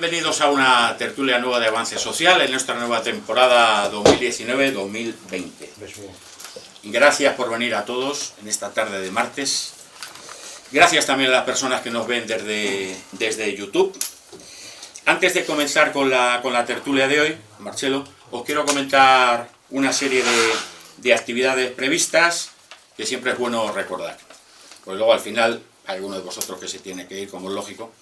Bienvenidos a una tertulia nueva de Avance Social en nuestra nueva temporada 2019-2020. Gracias por venir a todos en esta tarde de martes. Gracias también a las personas que nos ven desde YouTube. Antes de comenzar con la tertulia de hoy, Marcelo, os quiero comentar una serie de actividades previstas que siempre es bueno recordar. Pues luego al final hay alguno de vosotros que se tiene que ir, como es lógico.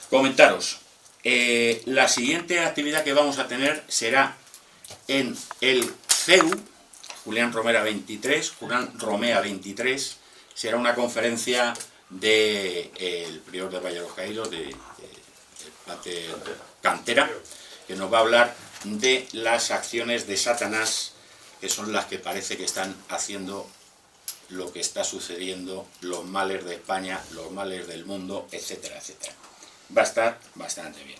Comentaros, la siguiente actividad que vamos a tener será en el CEU, Julián Romea 23, será una conferencia del prior de Valle de los Caídos, de Pater Cantera, que nos va a hablar de las acciones de Satanás, que son las que parece que están haciendo lo que está sucediendo, los males de España, los males del mundo, etcétera, etcétera. Va a estar bastante bien.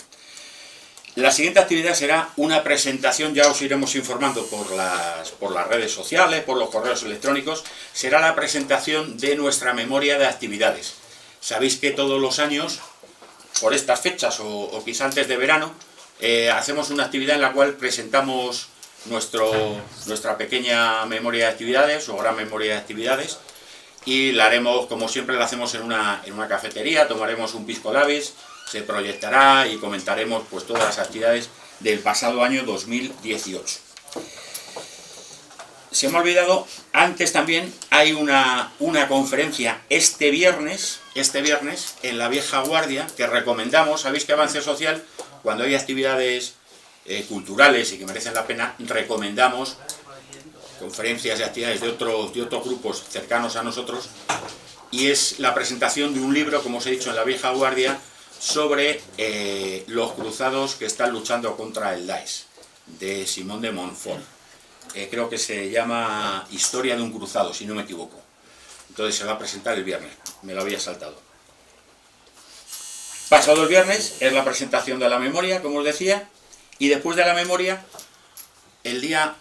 La siguiente actividad será una presentación, ya os iremos informando por las redes sociales, por los correos electrónicos, será la presentación de nuestra memoria de actividades. Sabéis que todos los años, por estas fechas o quizá antes de verano, hacemos una actividad en la cual presentamos nuestra pequeña memoria de actividades o gran memoria de actividades, y la haremos, como siempre la hacemos en una cafetería, tomaremos un pisco labis, se proyectará y comentaremos pues todas las actividades del pasado año 2018. Se me ha olvidado, antes también hay una conferencia este viernes en la Vieja Guardia, que recomendamos. Sabéis que Avance Social, cuando hay actividades culturales y que merecen la pena, recomendamos conferencias y actividades de otros grupos cercanos a nosotros, y es la presentación de un libro, como os he dicho, en la Vieja Guardia, sobre los cruzados que están luchando contra el Daesh, de Simón de Montfort. Creo que se llama Historia de un cruzado, si no me equivoco. Entonces se va a presentar el viernes, me lo había saltado. Pasado el viernes es la presentación de la memoria, como os decía, y después de la memoria, el día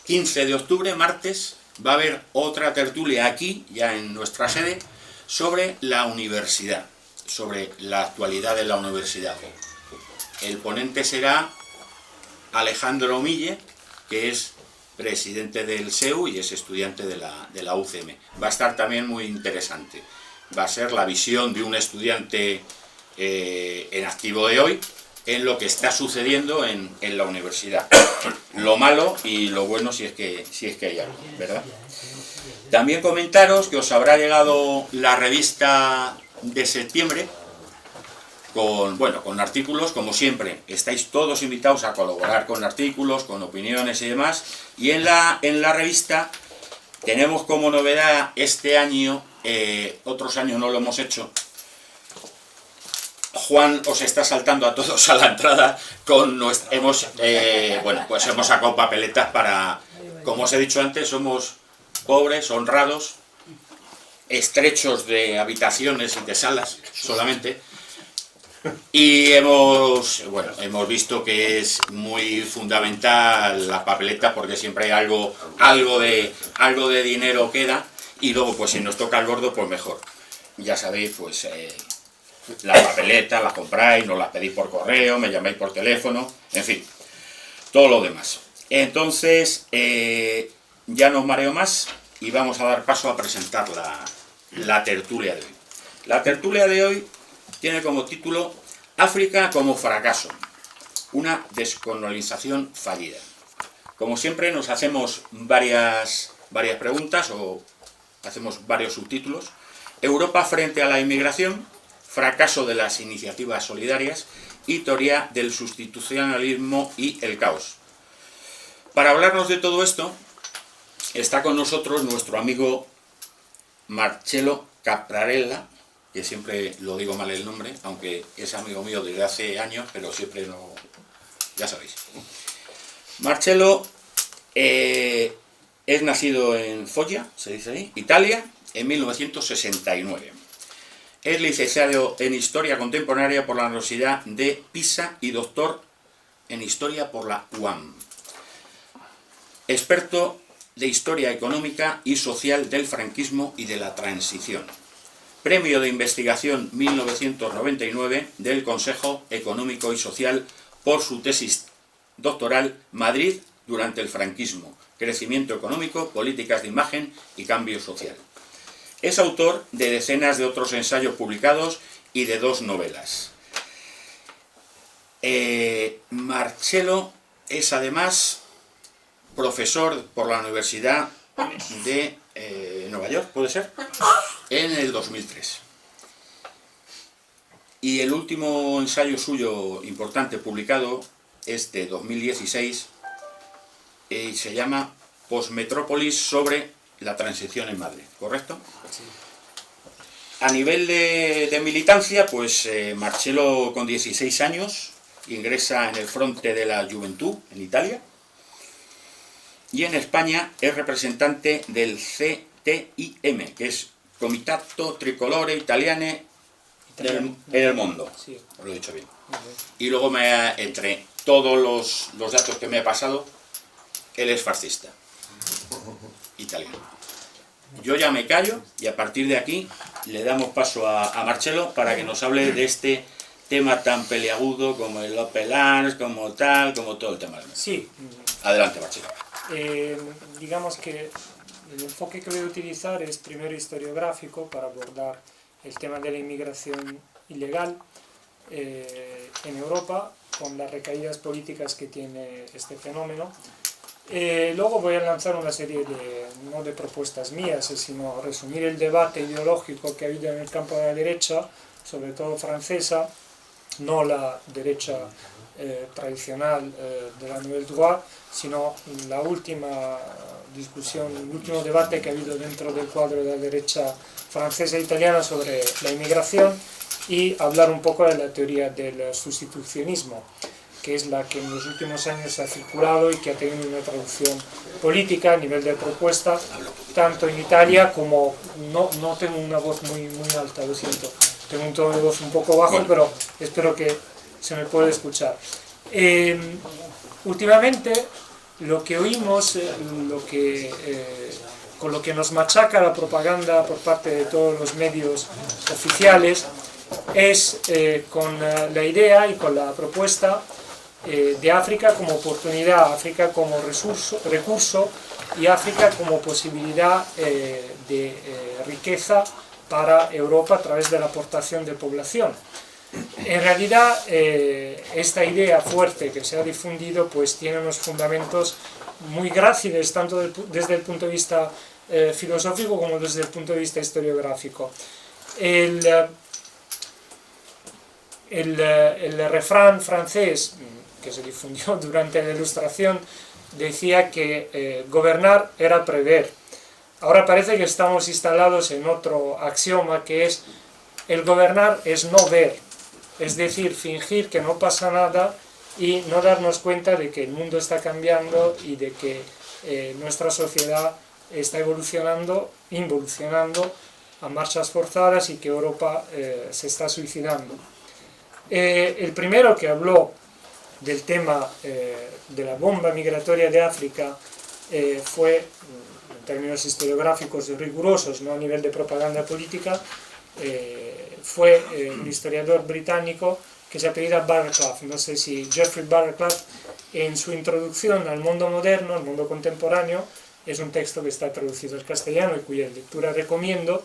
15 de octubre, martes, va a haber otra tertulia aquí, ya en nuestra sede, sobre la universidad, sobre la actualidad de la universidad. El ponente será Alejandro Mille, que es presidente del CEU y es estudiante de la UCM. Va a estar también muy interesante. Va a ser la visión de un estudiante en activo de hoy en lo que está sucediendo en la universidad. Lo malo y lo bueno, si es que hay algo, ¿verdad? También comentaros que os habrá llegado la revista de septiembre con artículos, como siempre. Estáis todos invitados a colaborar con artículos, con opiniones y demás. Y en la revista tenemos como novedad este año, otros años no lo hemos hecho, Juan os está saltando a todos a la entrada con hemos sacado papeletas para, como os he dicho antes, somos pobres, honrados, estrechos de habitaciones y de salas solamente, y hemos visto que es muy fundamental la papeleta, porque siempre hay algo de dinero queda, y luego pues si nos toca el gordo pues mejor. Ya sabéis, pues la papeleta la compráis, nos las pedís por correo, me llamáis por teléfono, en fin, todo lo demás. Entonces ya no os mareo más y vamos a dar paso a presentar la tertulia de hoy. La tertulia de hoy tiene como título África como fracaso, una descolonización fallida. Como siempre nos hacemos varias preguntas o hacemos varios subtítulos. Europa frente a la inmigración, fracaso de las iniciativas solidarias y teoría del sustitucionalismo y el caos. Para hablarnos de todo esto está con nosotros nuestro amigo Marcelo Caprarella, que siempre lo digo mal el nombre, aunque es amigo mío desde hace años, pero siempre no... ya sabéis. Marcelo es nacido en Foggia, se dice ahí, Italia, en 1969. Es licenciado en Historia Contemporánea por la Universidad de Pisa y doctor en Historia por la UAM. Experto de Historia Económica y Social del Franquismo y de la Transición. Premio de Investigación 1999 del Consejo Económico y Social por su tesis doctoral Madrid durante el franquismo, crecimiento económico, políticas de imagen y cambio social. Es autor de decenas de otros ensayos publicados y de 2 novelas. Marcelo es además profesor por la Universidad de Nueva York, ¿puede ser?, en el 2003. Y el último ensayo suyo importante publicado es de 2016 y se llama Postmetrópolis sobre la transición en Madrid, ¿correcto? Sí. A nivel de militancia, pues Marcelo con 16 años ingresa en el Fronte de la Juventud en Italia y en España es representante del CTIM, que es Comitato Tricolore Italiane en el mundo. Sí. Lo he dicho bien. Y luego, entre todos los datos que me ha pasado, él es fascista italiano. Yo ya me callo y a partir de aquí le damos paso a Marcelo para que nos hable de este tema tan peliagudo como el Open Arms, como todo el tema. Sí. Adelante, Marcelo. Digamos que el enfoque que voy a utilizar es primero historiográfico para abordar el tema de la inmigración ilegal en Europa con las recaídas políticas que tiene este fenómeno. Luego voy a lanzar una serie no de propuestas mías, sino resumir el debate ideológico que ha habido en el campo de la derecha, sobre todo francesa, no la derecha tradicional de la Nouvelle Droite, sino la última discusión, el último debate que ha habido dentro del cuadro de la derecha francesa e italiana sobre la inmigración, y hablar un poco de la teoría del sustitucionismo, que es la que en los últimos años ha circulado y que ha tenido una traducción política a nivel de propuesta, tanto en Italia como... No tengo una voz muy alta, lo siento, tengo un tono de voz un poco bajo, pero espero que se me pueda escuchar. Últimamente lo que oímos, con lo que nos machaca la propaganda por parte de todos los medios oficiales, es con la idea y con la propuesta de África como oportunidad, África como recurso y África como posibilidad de riqueza para Europa a través de la aportación de población. En realidad, esta idea fuerte que se ha difundido pues tiene unos fundamentos muy gráciles, tanto desde el punto de vista filosófico como desde el punto de vista historiográfico. El refrán francés que se difundió durante la Ilustración decía que gobernar era prever. Ahora parece que estamos instalados en otro axioma, que es el gobernar es no ver, es decir, fingir que no pasa nada y no darnos cuenta de que el mundo está cambiando y de que nuestra sociedad está involucionando a marchas forzadas y que Europa se está suicidando. El primero que habló del tema de la bomba migratoria de África fue, en términos historiográficos rigurosos, no a nivel de propaganda política, fue un historiador británico que se apellida Barraclough. No sé si Geoffrey Barraclough, en su introducción al mundo moderno, al mundo contemporáneo, es un texto que está traducido al castellano y cuya lectura recomiendo,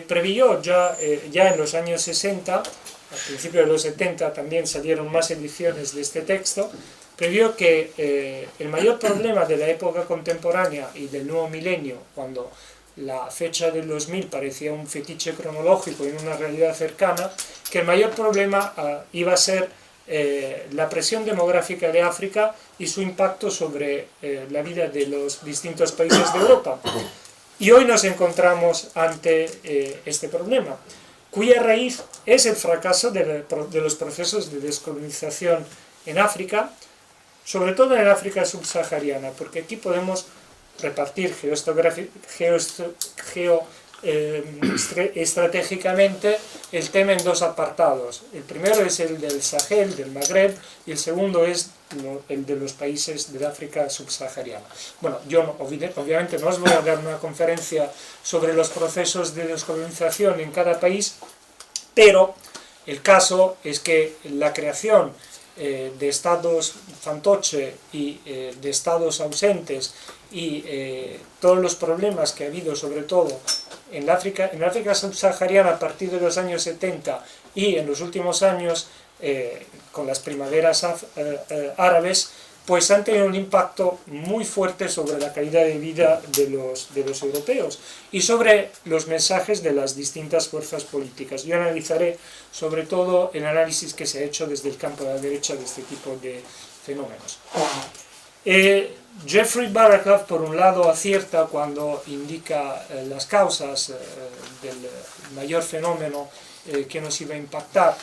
previó ya en los años 60, al principio de los 70 también salieron más ediciones de este texto, previó que el mayor problema de la época contemporánea y del nuevo milenio, cuando la fecha del 2000 parecía un fetiche cronológico en una realidad cercana, que el mayor problema iba a ser la presión demográfica de África y su impacto sobre la vida de los distintos países de Europa. Y hoy nos encontramos ante este problema, cuya raíz es el fracaso de los procesos de descolonización en África, sobre todo en África subsahariana, porque aquí podemos repartir estratégicamente el tema en dos apartados. El primero es el del Sahel, del Magreb, y el segundo es el de los países del África subsahariana. Bueno, yo obviamente no os voy a dar una conferencia sobre los procesos de descolonización en cada país, pero el caso es que la creación de estados fantoche y de estados ausentes y todos los problemas que ha habido, sobre todo en África subsahariana a partir de los años 70 y en los últimos años con las primaveras árabes, pues han tenido un impacto muy fuerte sobre la calidad de vida de los europeos y sobre los mensajes de las distintas fuerzas políticas. Yo analizaré sobre todo el análisis que se ha hecho desde el campo de la derecha de este tipo de fenómenos. Jeffrey Barakat, por un lado, acierta cuando indica las causas del mayor fenómeno que nos iba a impactar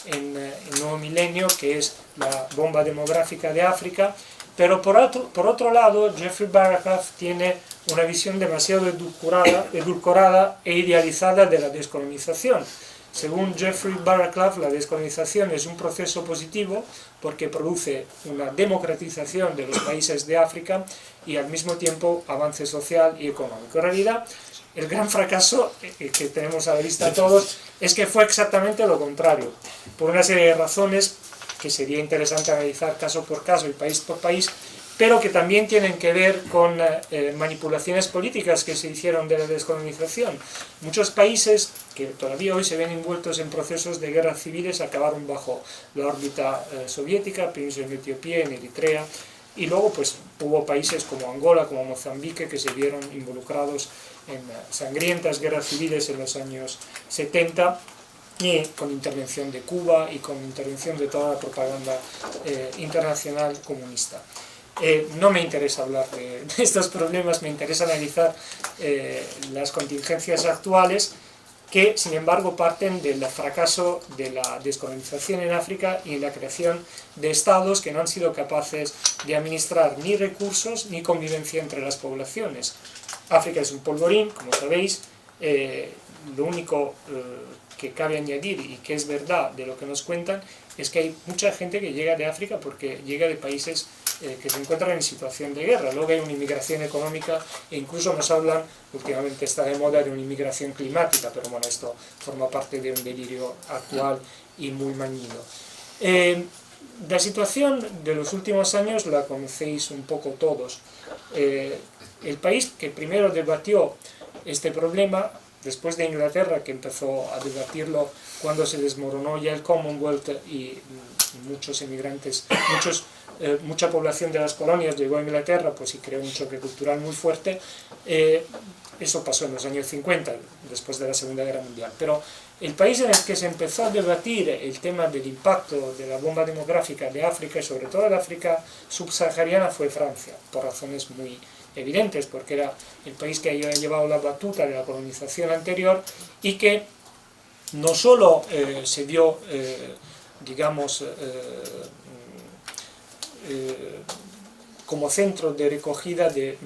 en el nuevo milenio, que es la bomba demográfica de África, pero por otro lado, Jeffrey Barakat tiene una visión demasiado edulcorada e idealizada de la descolonización. Según Jeffrey Barakat, la descolonización es un proceso positivo porque produce una democratización de los países de África y al mismo tiempo avance social y económico. En realidad, el gran fracaso que tenemos a la vista todos es que fue exactamente lo contrario, por una serie de razones que sería interesante analizar caso por caso y país por país, pero que también tienen que ver con manipulaciones políticas que se hicieron de la descolonización. Muchos países que todavía hoy se ven envueltos en procesos de guerras civiles acabaron bajo la órbita soviética, pienso en Etiopía, en Eritrea, y luego pues hubo países como Angola, como Mozambique, que se vieron involucrados en sangrientas guerras civiles en los años 70, y con intervención de Cuba y con intervención de toda la propaganda internacional comunista. No me interesa hablar de estos problemas, me interesa analizar las contingencias actuales que, sin embargo, parten del fracaso de la descolonización en África y la creación de estados que no han sido capaces de administrar ni recursos ni convivencia entre las poblaciones. África es un polvorín, como sabéis. Lo único que cabe añadir y que es verdad de lo que nos cuentan es que hay mucha gente que llega de África porque llega de países que se encuentran en situación de guerra. Luego hay una inmigración económica e incluso nos hablan, últimamente está de moda, de una inmigración climática, pero bueno, esto forma parte de un delirio actual y muy mañido. La situación de los últimos años la conocéis un poco todos. El país que primero debatió este problema, después de Inglaterra, que empezó a debatirlo cuando se desmoronó ya el Commonwealth y muchos emigrantes, mucha población de las colonias llegó a Inglaterra, pues y creó un choque cultural muy fuerte. Eso pasó en los años 50, después de la Segunda Guerra Mundial. Pero el país en el que se empezó a debatir el tema del impacto de la bomba demográfica de África, y sobre todo de África subsahariana, fue Francia, por razones muy evidentes, porque era el país que había llevado la batuta de la colonización anterior y que no solo se dio, digamos, como centro de recogida de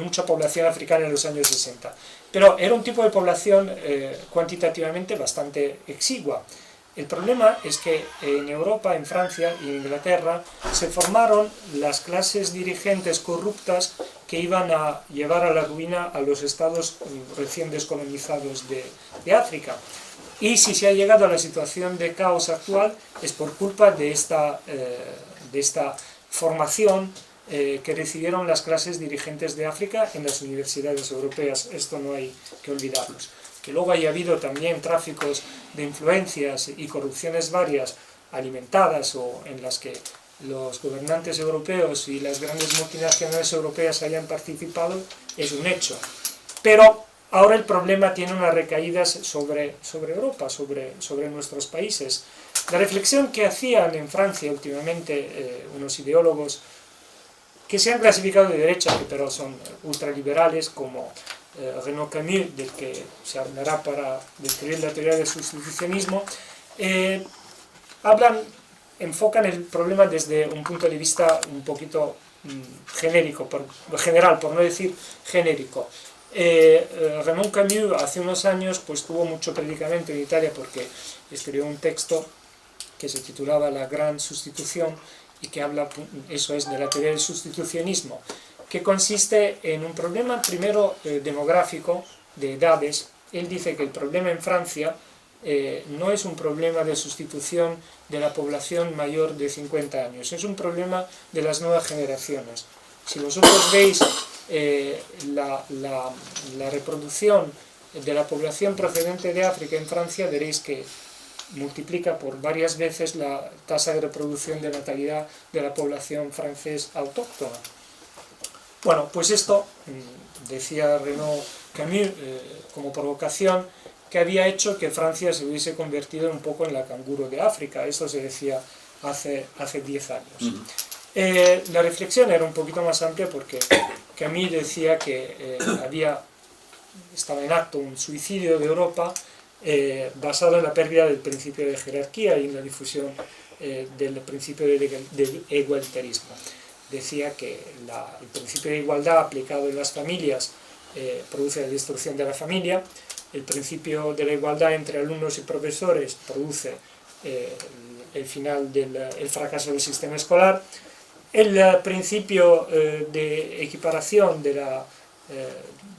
mucha población africana en los años 60, pero era un tipo de población cuantitativamente bastante exigua. El problema es que en Europa, en Francia y en Inglaterra se formaron las clases dirigentes corruptas que iban a llevar a la ruina a los estados recién descolonizados de África. Y si se ha llegado a la situación de caos actual es por culpa de esta formación que recibieron las clases dirigentes de África en las universidades europeas. Esto no hay que olvidarlos. Que luego haya habido también tráficos de influencias y corrupciones varias alimentadas o en las que los gobernantes europeos y las grandes multinacionales europeas hayan participado, es un hecho. Pero ahora el problema tiene unas recaídas sobre Europa, sobre nuestros países. La reflexión que hacían en Francia últimamente unos ideólogos que se han clasificado de derecha, pero son ultraliberales, como Renaud Camus, del que se hablará para describir la teoría del sustitucionismo, enfocan el problema desde un punto de vista un poquito genérico, general, por no decir genérico. Renaud Camus hace unos años pues tuvo mucho predicamento en Italia porque escribió un texto que se titulaba La Gran Sustitución y que habla, eso es, de la teoría del sustitucionismo, que consiste en un problema primero demográfico, de edades. Él dice que el problema en Francia no es un problema de sustitución de la población mayor de 50 años, es un problema de las nuevas generaciones. Si vosotros veis la reproducción de la población procedente de África en Francia, veréis que multiplica por varias veces la tasa de reproducción de natalidad de la población francesa autóctona. Bueno, pues esto, decía Renaud Camus como provocación, que había hecho que Francia se hubiese convertido un poco en la canguro de África. Esto se decía hace 10 años. La reflexión era un poquito más amplia porque Camus decía que estaba en acto un suicidio de Europa basado en la pérdida del principio de jerarquía y en la difusión del principio del igualitarismo. Decía que el principio de igualdad aplicado en las familias produce la destrucción de la familia, el principio de la igualdad entre alumnos y profesores produce el final del fracaso del sistema escolar, el principio de equiparación del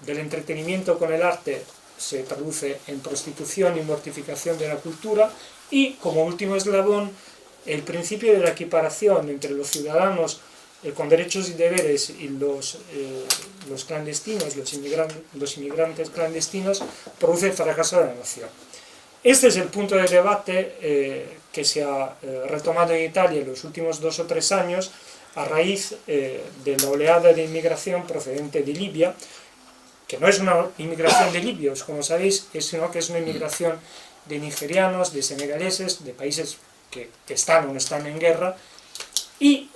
entretenimiento con el arte se traduce en prostitución y mortificación de la cultura, y como último eslabón el principio de la equiparación entre los ciudadanos con derechos y deberes y los clandestinos, los inmigrantes clandestinos, produce el fracaso de la nación. Este es el punto de debate que se ha retomado en Italia en los últimos 2 o 3 años a raíz de la oleada de inmigración procedente de Libia, que no es una inmigración de libios, como sabéis, sino que es una inmigración de nigerianos, de senegaleses, de países que están o no están en guerra, y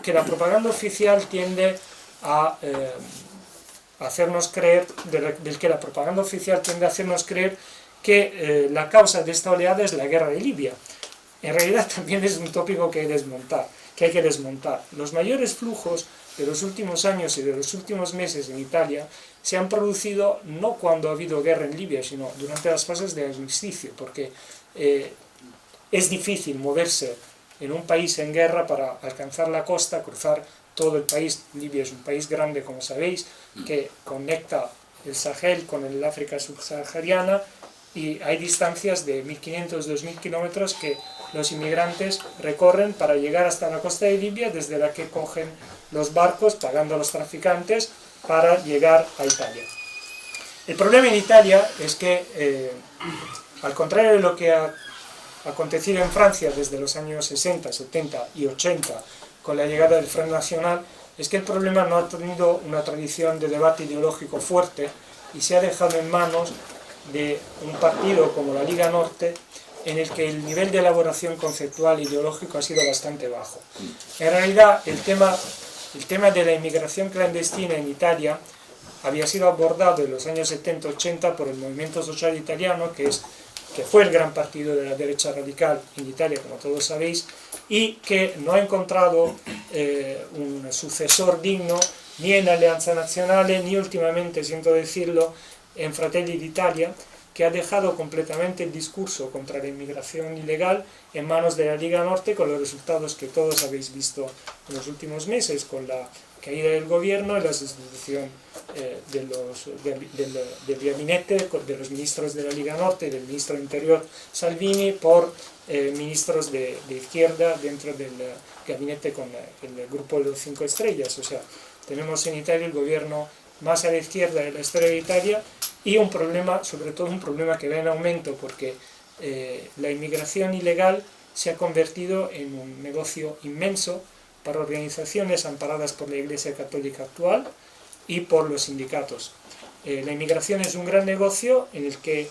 que la propaganda oficial tiende a hacernos creer, que la causa de esta oleada es la guerra de Libia. En realidad también es un tópico que hay que desmontar. Los mayores flujos de los últimos años y de los últimos meses en Italia se han producido no cuando ha habido guerra en Libia, sino durante las fases de armisticio, porque es difícil moverse en un país en guerra para alcanzar la costa, cruzar todo el país. Libia es un país grande, como sabéis, que conecta el Sahel con el África subsahariana, y hay distancias de 1500-2000 kilómetros que los inmigrantes recorren para llegar hasta la costa de Libia, desde la que cogen los barcos, pagando a los traficantes, para llegar a Italia. El problema en Italia es que, al contrario de lo que ha acontecido en Francia desde los años 60, 70 y 80 con la llegada del Front National, es que el problema no ha tenido una tradición de debate ideológico fuerte y se ha dejado en manos de un partido como la Liga Norte, en el que el nivel de elaboración conceptual e ideológico ha sido bastante bajo. En realidad, el tema de la inmigración clandestina en Italia había sido abordado en los años 70-80 por el movimiento social italiano, que fue el gran partido de la derecha radical en Italia, como todos sabéis, y que no ha encontrado un sucesor digno ni en Alleanza Nazionale, ni últimamente, siento decirlo, en Fratelli d'Italia, que ha dejado completamente el discurso contra la inmigración ilegal en manos de la Liga Norte, con los resultados que todos habéis visto en los últimos meses, con la caída del gobierno y la sustitución del gabinete, de los ministros de la Liga Norte, del ministro de Interior Salvini, por ministros de izquierda dentro del gabinete con el grupo de los 5 estrellas. O sea, tenemos en Italia el gobierno más a la izquierda de la historia de Italia, y un problema, sobre todo un problema que va en aumento, porque la inmigración ilegal se ha convertido en un negocio inmenso para organizaciones amparadas por la Iglesia Católica actual y por los sindicatos. La inmigración es un gran negocio en el que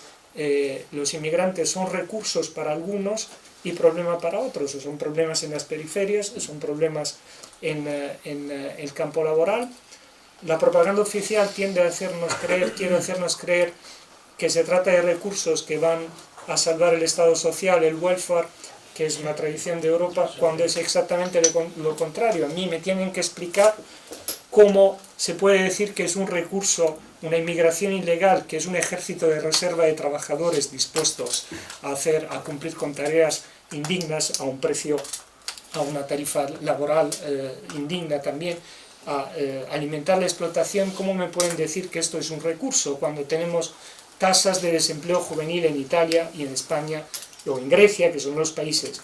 los inmigrantes son recursos para algunos y problema para otros. Son problemas en las periferias, son problemas en el campo laboral. La propaganda oficial quiere hacernos creer que se trata de recursos que van a salvar el Estado social, el welfare, que es una tradición de Europa, cuando es exactamente lo contrario. A mí me tienen que explicar cómo se puede decir que es un recurso, una inmigración ilegal, que es un ejército de reserva de trabajadores dispuestos a cumplir con tareas indignas a un precio a una tarifa laboral indigna también, a alimentar la explotación, ¿cómo me pueden decir que esto es un recurso cuando tenemos tasas de desempleo juvenil en Italia y en España o en Grecia, que son los países,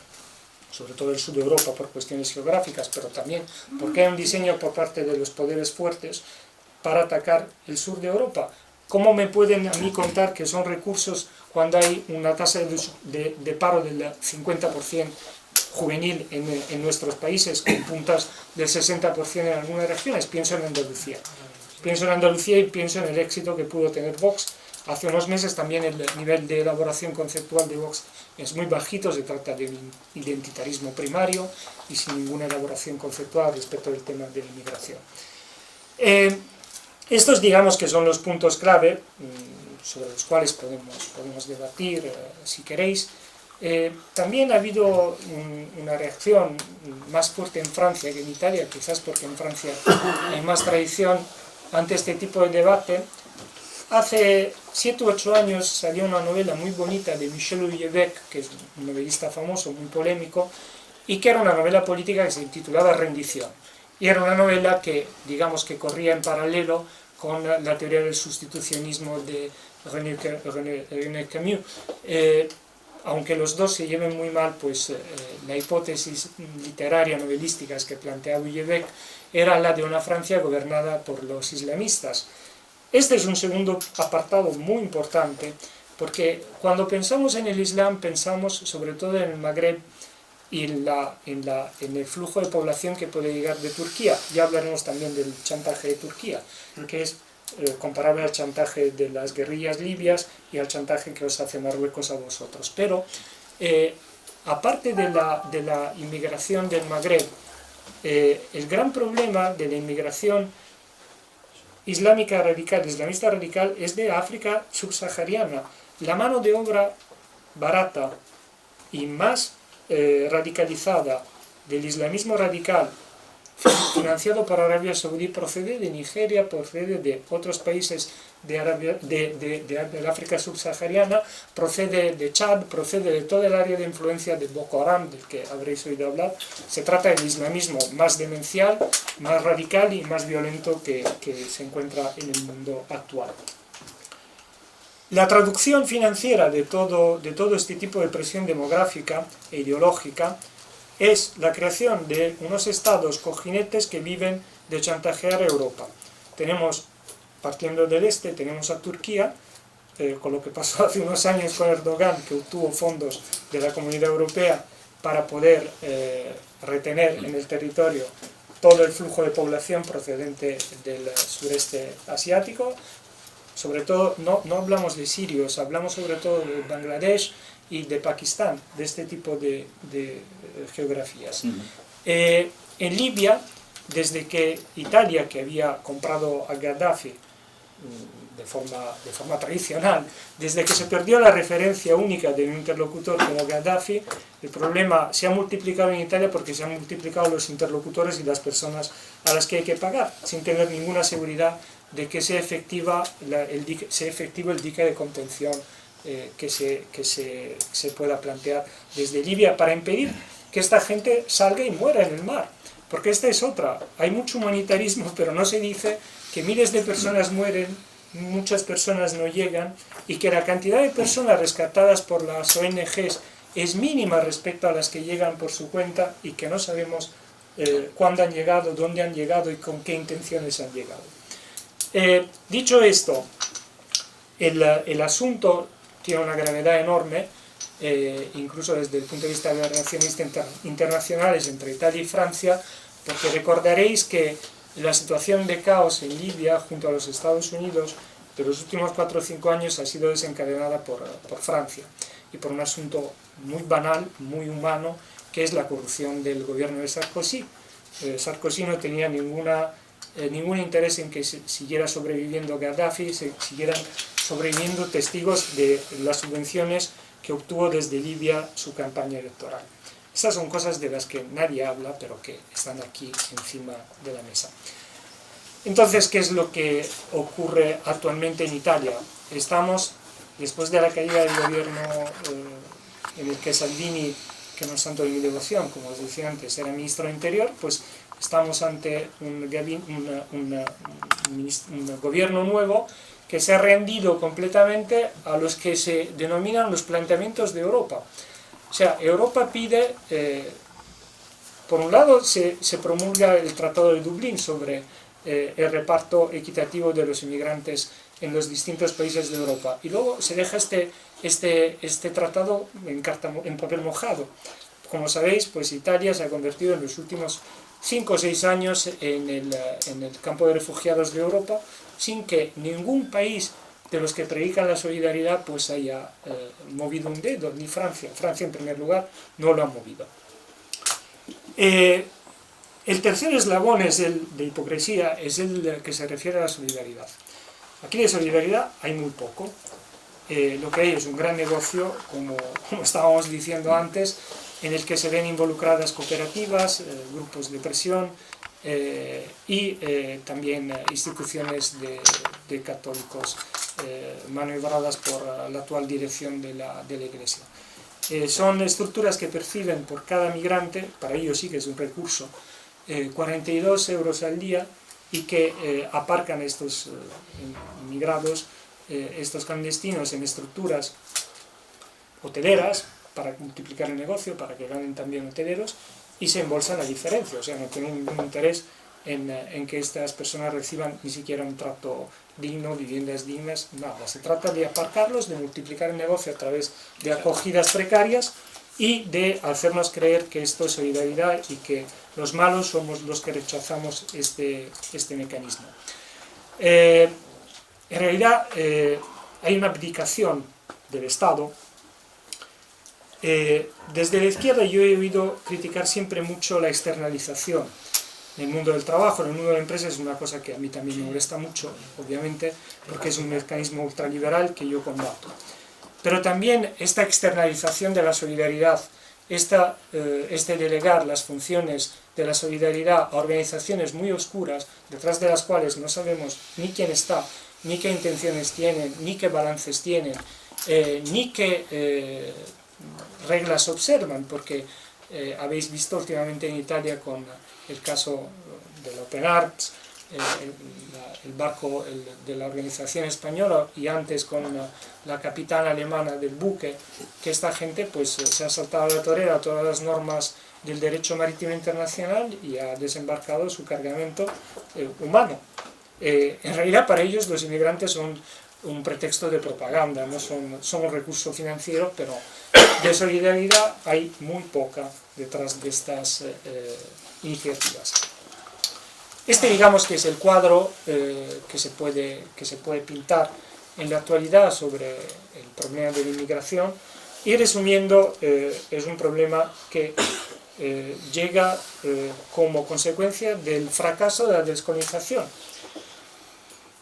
sobre todo el sur de Europa por cuestiones geográficas, pero también porque hay un diseño por parte de los poderes fuertes para atacar el sur de Europa? ¿Cómo me pueden a mí contar que son recursos cuando hay una tasa de paro del 50% juvenil en nuestros países, con puntas del 60% en algunas regiones? Pienso en Andalucía. Pienso en Andalucía y pienso en el éxito que pudo tener Vox. Hace unos meses también el nivel de elaboración conceptual de Vox es muy bajito, se trata de un identitarismo primario y sin ninguna elaboración conceptual respecto del tema de la inmigración. Estos, digamos, que son los puntos clave sobre los cuales podemos debatir, si queréis. También ha habido una reacción más fuerte en Francia que en Italia, quizás porque en Francia hay más tradición ante este tipo de debate. Hace 7 u 8 años salió una novela muy bonita de Michel Houellebecq, que es un novelista famoso, muy polémico, y que era una novela política que se titulaba Rendición. Y era una novela que, digamos, que corría en paralelo con la teoría del sustitucionismo de René Camus. Aunque los dos se lleven muy mal, pues la hipótesis literaria novelística que planteaba Houellebecq era la de una Francia gobernada por los islamistas. Este es un segundo apartado muy importante, porque cuando pensamos en el Islam pensamos sobre todo en el Magreb y en el flujo de población que puede llegar de Turquía. Ya hablaremos también del chantaje de Turquía, que es comparable al chantaje de las guerrillas libias y al chantaje que os hace Marruecos a vosotros. Pero aparte de la inmigración del Magreb, el gran problema de la inmigración islamista radical es de África subsahariana. La mano de obra barata y más radicalizada del islamismo radical financiado por Arabia Saudí procede de Nigeria, procede de otros países de África subsahariana, procede de Chad, procede de toda el área de influencia de Boko Haram, del que habréis oído hablar. Se trata del islamismo más demencial, más radical y más violento que se encuentra en el mundo actual. La traducción financiera de todo este tipo de presión demográfica e ideológica es la creación de unos estados cojinetes que viven de chantajear a Europa. Tenemos, partiendo del este, tenemos a Turquía, con lo que pasó hace unos años con Erdogan, que obtuvo fondos de la Comunidad Europea para poder retener en el territorio todo el flujo de población procedente del sureste asiático. Sobre todo, no hablamos de sirios, hablamos sobre todo de Bangladesh y de Pakistán, de este tipo de geografías. En Libia, desde que Italia, que había comprado a Gaddafi de forma tradicional, desde que se perdió la referencia única de un interlocutor como Gaddafi, el problema se ha multiplicado en Italia porque se han multiplicado los interlocutores y las personas a las que hay que pagar, sin tener ninguna seguridad de que sea efectivo el dique de contención que se pueda plantear desde Libia para impedir que esta gente salga y muera en el mar. Porque esta es otra. Hay mucho humanitarismo, pero no se dice que miles de personas mueren, muchas personas no llegan, y que la cantidad de personas rescatadas por las ONGs es mínima respecto a las que llegan por su cuenta y que no sabemos cuándo han llegado, dónde han llegado y con qué intenciones han llegado. Dicho esto, el asunto tiene una gravedad enorme, incluso desde el punto de vista de las relaciones internacionales entre Italia y Francia, porque recordaréis que la situación de caos en Libia junto a los Estados Unidos de los últimos 4 o 5 años ha sido desencadenada por Francia y por un asunto muy banal, muy humano, que es la corrupción del gobierno de Sarkozy. Sarkozy no tenía ningún interés en que siguiera sobreviviendo Gaddafi, siguieran sobreviviendo testigos de las subvenciones que obtuvo desde Libia su campaña electoral. Estas son cosas de las que nadie habla, pero que están aquí encima de la mesa. Entonces, ¿qué es lo que ocurre actualmente en Italia? Estamos, después de la caída del gobierno en el que Salvini, que no es santo de mi devoción, como os decía antes, era ministro del Interior, pues estamos ante un gobierno nuevo que se ha rendido completamente a los que se denominan los planteamientos de Europa. O sea, Europa pide, por un lado se promulga el Tratado de Dublín sobre el reparto equitativo de los inmigrantes en los distintos países de Europa, y luego se deja este tratado en papel mojado. Como sabéis, pues Italia se ha convertido en los últimos 5 o 6 años en el campo de refugiados de Europa, sin que ningún país de los que predican la solidaridad pues haya movido un dedo, ni Francia. Francia, en primer lugar, no lo ha movido. El tercer eslabón de hipocresía es el que se refiere a la solidaridad. Aquí de solidaridad hay muy poco. Lo que hay es un gran negocio, como estábamos diciendo antes, en el que se ven involucradas cooperativas, grupos de presión y también instituciones de católicos maniobradas por la actual dirección de la Iglesia. Son estructuras que perciben por cada migrante, para ellos sí que es un recurso, 42 euros al día, y que aparcan estos inmigrados, estos clandestinos, en estructuras hoteleras para multiplicar el negocio, para que ganen también hoteleros, y se embolsan la diferencia. O sea, no tienen ningún interés en que estas personas reciban ni siquiera un trato digno, viviendas dignas, nada. Se trata de aparcarlos, de multiplicar el negocio a través de acogidas precarias y de hacernos creer que esto es solidaridad y que los malos somos los que rechazamos este mecanismo. En realidad hay una abdicación del Estado. Desde la izquierda yo he oído criticar siempre mucho la externalización. En el mundo del trabajo, en el mundo de la empresa, es una cosa que a mí también me molesta mucho, obviamente, porque es un mecanismo ultraliberal que yo combato. Pero también esta externalización de la solidaridad, este delegar las funciones de la solidaridad a organizaciones muy oscuras, detrás de las cuales no sabemos ni quién está, ni qué intenciones tienen, ni qué balances tienen, ni qué reglas observan, porque habéis visto últimamente en Italia con el caso del Open Arms, el barco de la organización española, y antes con la capitana alemana del buque, que esta gente pues se ha saltado a la torera todas las normas del derecho marítimo internacional y ha desembarcado su cargamento humano. En realidad para ellos los inmigrantes son un pretexto de propaganda, no son un recurso financiero, pero de solidaridad hay muy poca detrás de estas iniciativas. Este, digamos, que es el cuadro que se puede pintar en la actualidad sobre el problema de la inmigración, y resumiendo, es un problema que llega como consecuencia del fracaso de la descolonización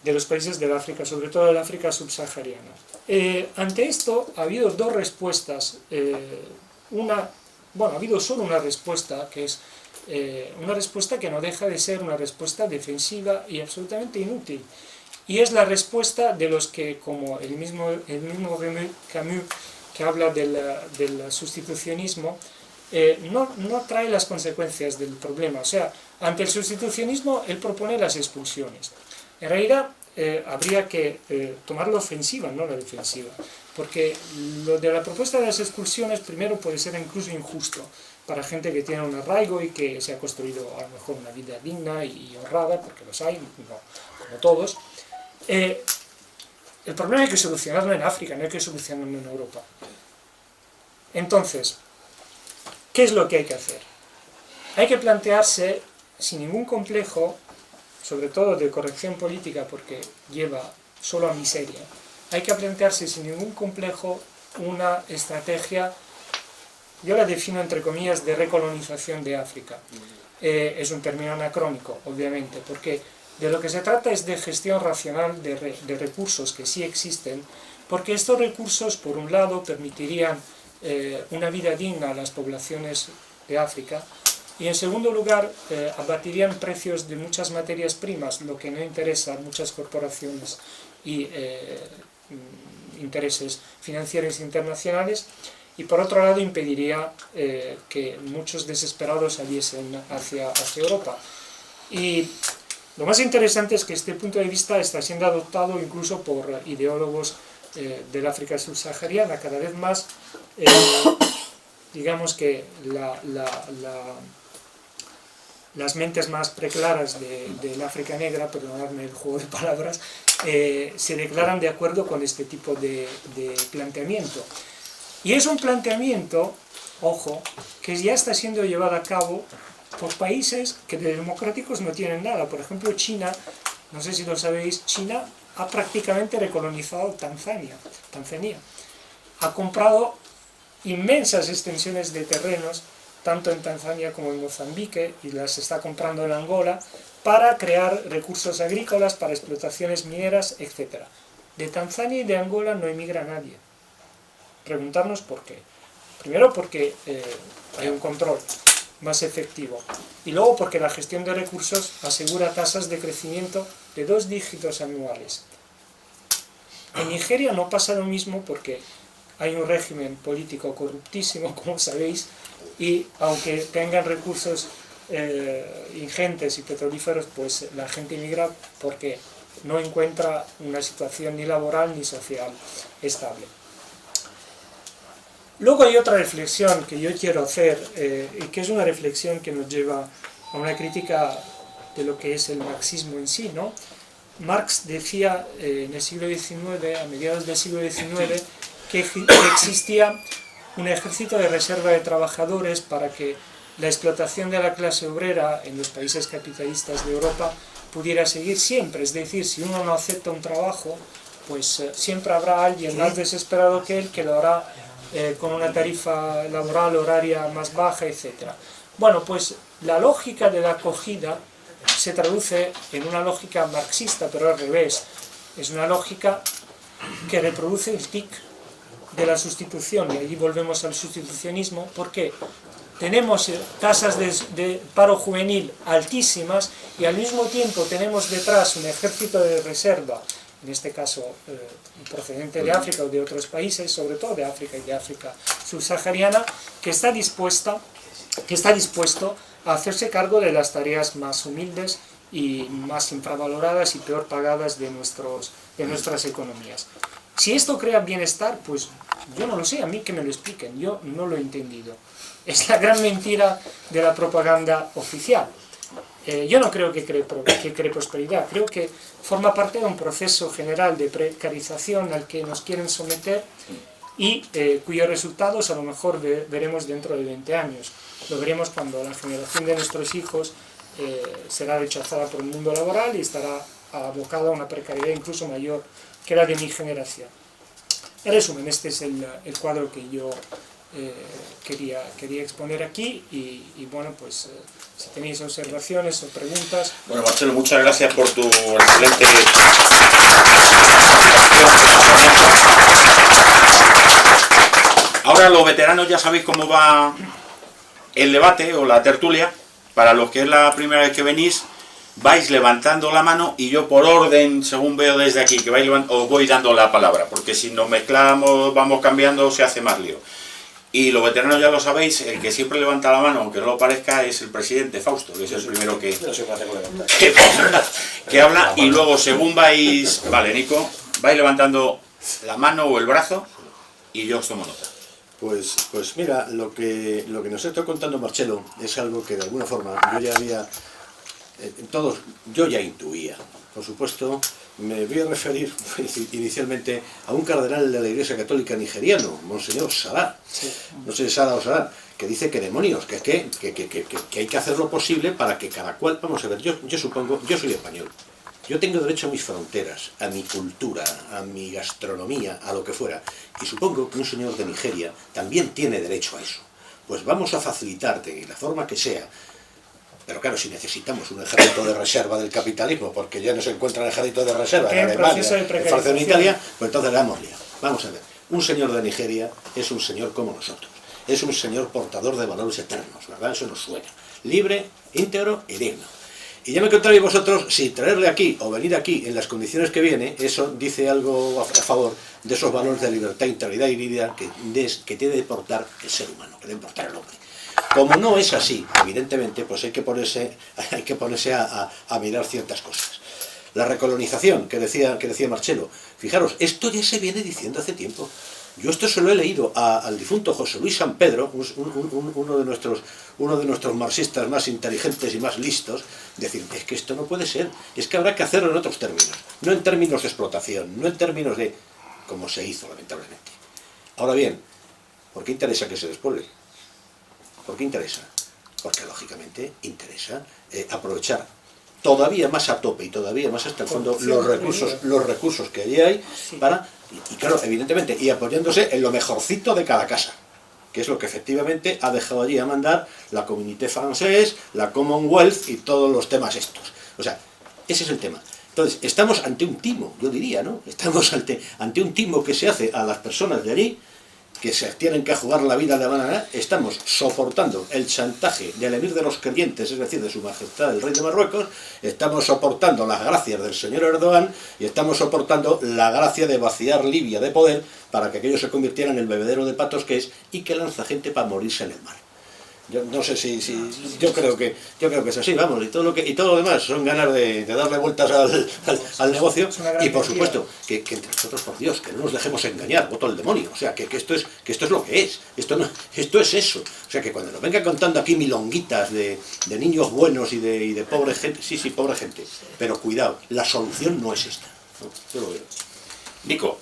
de los países del África, sobre todo del África subsahariana. Ante esto ha habido dos respuestas. Ha habido solo una respuesta, que es una respuesta que no deja de ser una respuesta defensiva y absolutamente inútil. Y es la respuesta de los que, como el mismo Camus, que habla del sustitucionismo, no trae las consecuencias del problema. O sea, ante el sustitucionismo él propone las expulsiones. En realidad habría que tomar la ofensiva, no la defensiva, porque lo de la propuesta de las expulsiones primero puede ser incluso injusto para gente que tiene un arraigo y que se ha construido a lo mejor una vida digna y honrada, porque los hay, no, como todos. El problema hay que solucionarlo en África, no hay que solucionarlo en Europa. Entonces, ¿qué es lo que hay que hacer? Hay que plantearse sin ningún complejo, sobre todo de corrección política, porque lleva solo a miseria, hay que plantearse sin ningún complejo una estrategia, yo la defino entre comillas, de recolonización de África. Es un término anacrónico, obviamente, porque de lo que se trata es de gestión racional de recursos que sí existen, porque estos recursos, por un lado, permitirían una vida digna a las poblaciones de África, y en segundo lugar, abatirían precios de muchas materias primas, lo que no interesa a muchas corporaciones y intereses financieros internacionales, y por otro lado impediría que muchos desesperados saliesen hacia Europa. Y lo más interesante es que este punto de vista está siendo adoptado incluso por ideólogos del África subsahariana. Cada vez más, digamos que las mentes más preclaras del África negra, perdonadme el juego de palabras, se declaran de acuerdo con este tipo de planteamiento. Y es un planteamiento, ojo, que ya está siendo llevado a cabo por países que de democráticos no tienen nada. Por ejemplo, China, no sé si lo sabéis, China ha prácticamente recolonizado Tanzania. Ha comprado inmensas extensiones de terrenos, tanto en Tanzania como en Mozambique, y las está comprando en Angola, para crear recursos agrícolas, para explotaciones mineras, etc. De Tanzania y de Angola no emigra nadie. Preguntarnos por qué. Primero porque hay un control más efectivo, y luego porque la gestión de recursos asegura tasas de crecimiento de 2 dígitos anuales. En Nigeria no pasa lo mismo porque hay un régimen político corruptísimo, como sabéis, y aunque tengan recursos ingentes y petrolíferos, pues la gente emigra porque no encuentra una situación ni laboral ni social estable. Luego hay otra reflexión que yo quiero hacer, y que es una reflexión que nos lleva a una crítica de lo que es el marxismo en sí, ¿no? Marx decía en el siglo XIX, a mediados del siglo XIX, que existía un ejército de reserva de trabajadores para que la explotación de la clase obrera en los países capitalistas de Europa pudiera seguir siempre. Es decir, si uno no acepta un trabajo, pues siempre habrá alguien más desesperado que él que lo hará con una tarifa laboral horaria más baja, etc. Bueno, pues la lógica de la acogida se traduce en una lógica marxista, pero al revés. Es una lógica que reproduce el tic de la sustitución, y allí volvemos al sustitucionismo, porque tenemos tasas de paro juvenil altísimas y al mismo tiempo tenemos detrás un ejército de reserva, en este caso procedente de África o de otros países, sobre todo de África y de África subsahariana, que está dispuesto a hacerse cargo de las tareas más humildes y más infravaloradas y peor pagadas de nuestras economías. Si esto crea bienestar, pues yo no lo sé, a mí que me lo expliquen, yo no lo he entendido. Es la gran mentira de la propaganda oficial. Yo no creo que cree prosperidad, creo que forma parte de un proceso general de precarización al que nos quieren someter y cuyos resultados a lo mejor veremos dentro de 20 años. Lo veremos cuando la generación de nuestros hijos será rechazada por el mundo laboral y estará abocada a una precariedad incluso mayor que la de mi generación. En resumen, este es el cuadro que yo quería exponer aquí y bueno, pues si tenéis observaciones o preguntas. Bueno, Marcelo, muchas gracias por tu excelente... Ahora los veteranos ya sabéis cómo va el debate o la tertulia. Para los que es la primera vez que venís, vais levantando la mano y yo por orden, según veo desde aquí, que vais os voy dando la palabra, porque si nos mezclamos, vamos cambiando, se hace más lío. Y los veteranos ya lo sabéis, el que siempre levanta la mano, aunque no lo parezca, es el presidente Fausto, que es el primero que habla, y luego según vais, vale, Nico, vais levantando la mano o el brazo y yo os tomo nota. Pues mira, lo que nos está contando Marcelo es algo que de alguna forma yo ya intuía. Por supuesto, me voy a referir inicialmente a un cardenal de la Iglesia Católica nigeriano, Monseñor Salah, no sé si Salah o Salah, que dice que demonios, que hay que hacer lo posible para que cada cual, vamos a ver, yo supongo, yo soy español, yo tengo derecho a mis fronteras, a mi cultura, a mi gastronomía, a lo que fuera, y supongo que un señor de Nigeria también tiene derecho a eso. Pues vamos a facilitar de la forma que sea. Pero claro, si necesitamos un ejército de reserva del capitalismo, porque ya no se encuentra el ejército de reserva en Alemania, en Francia, en Italia, pues entonces le damos lío. Vamos a ver, un señor de Nigeria es un señor como nosotros, es un señor portador de valores eternos, ¿verdad? Eso nos suena. Libre, íntegro y digno. Y ya me contaréis vosotros si traerle aquí o venir aquí en las condiciones que viene, eso dice algo a favor de esos valores de libertad, integridad y dignidad que tiene de portar el ser humano, que debe portar el hombre. Como no es así, evidentemente, pues hay que ponerse a mirar ciertas cosas. La recolonización, que decía Marcelo, fijaros, esto ya se viene diciendo hace tiempo. Yo esto se lo he leído al difunto José Luis San Pedro, uno de nuestros marxistas más inteligentes y más listos, decir, es que esto no puede ser, es que habrá que hacerlo en otros términos, no en términos de explotación, no en términos de... como se hizo, lamentablemente. Ahora bien, ¿por qué interesa que se despueble? ¿Por qué interesa? Porque lógicamente interesa aprovechar todavía más a tope y todavía más hasta el fondo los recursos que allí hay para, y claro, evidentemente, y apoyándose en lo mejorcito de cada casa, que es lo que efectivamente ha dejado allí a mandar la Communauté Française, la Commonwealth y todos los temas estos. O sea, ese es el tema. Entonces, estamos ante un timo, yo diría, ¿no? Estamos ante un timo que se hace a las personas de allí, que se tienen que jugar la vida de la manera, estamos soportando el chantaje del emir de los creyentes, es decir, de su majestad el rey de Marruecos, estamos soportando las gracias del señor Erdogan y estamos soportando la gracia de vaciar Libia de poder para que aquello se convirtiera en el bebedero de patos que es y que lanza gente para morirse en el mar. Yo no sé si yo creo que es así, vamos, y todo lo demás son ganas de darle vueltas al negocio, y por supuesto que entre nosotros, por Dios, que no nos dejemos engañar, voto al demonio, o sea, que esto es lo que es, esto es eso, o sea, que cuando nos venga contando aquí milonguitas de niños buenos y de pobre gente, sí, pobre gente, pero cuidado, la solución no es esta, ¿no? Yo lo veo. Nico.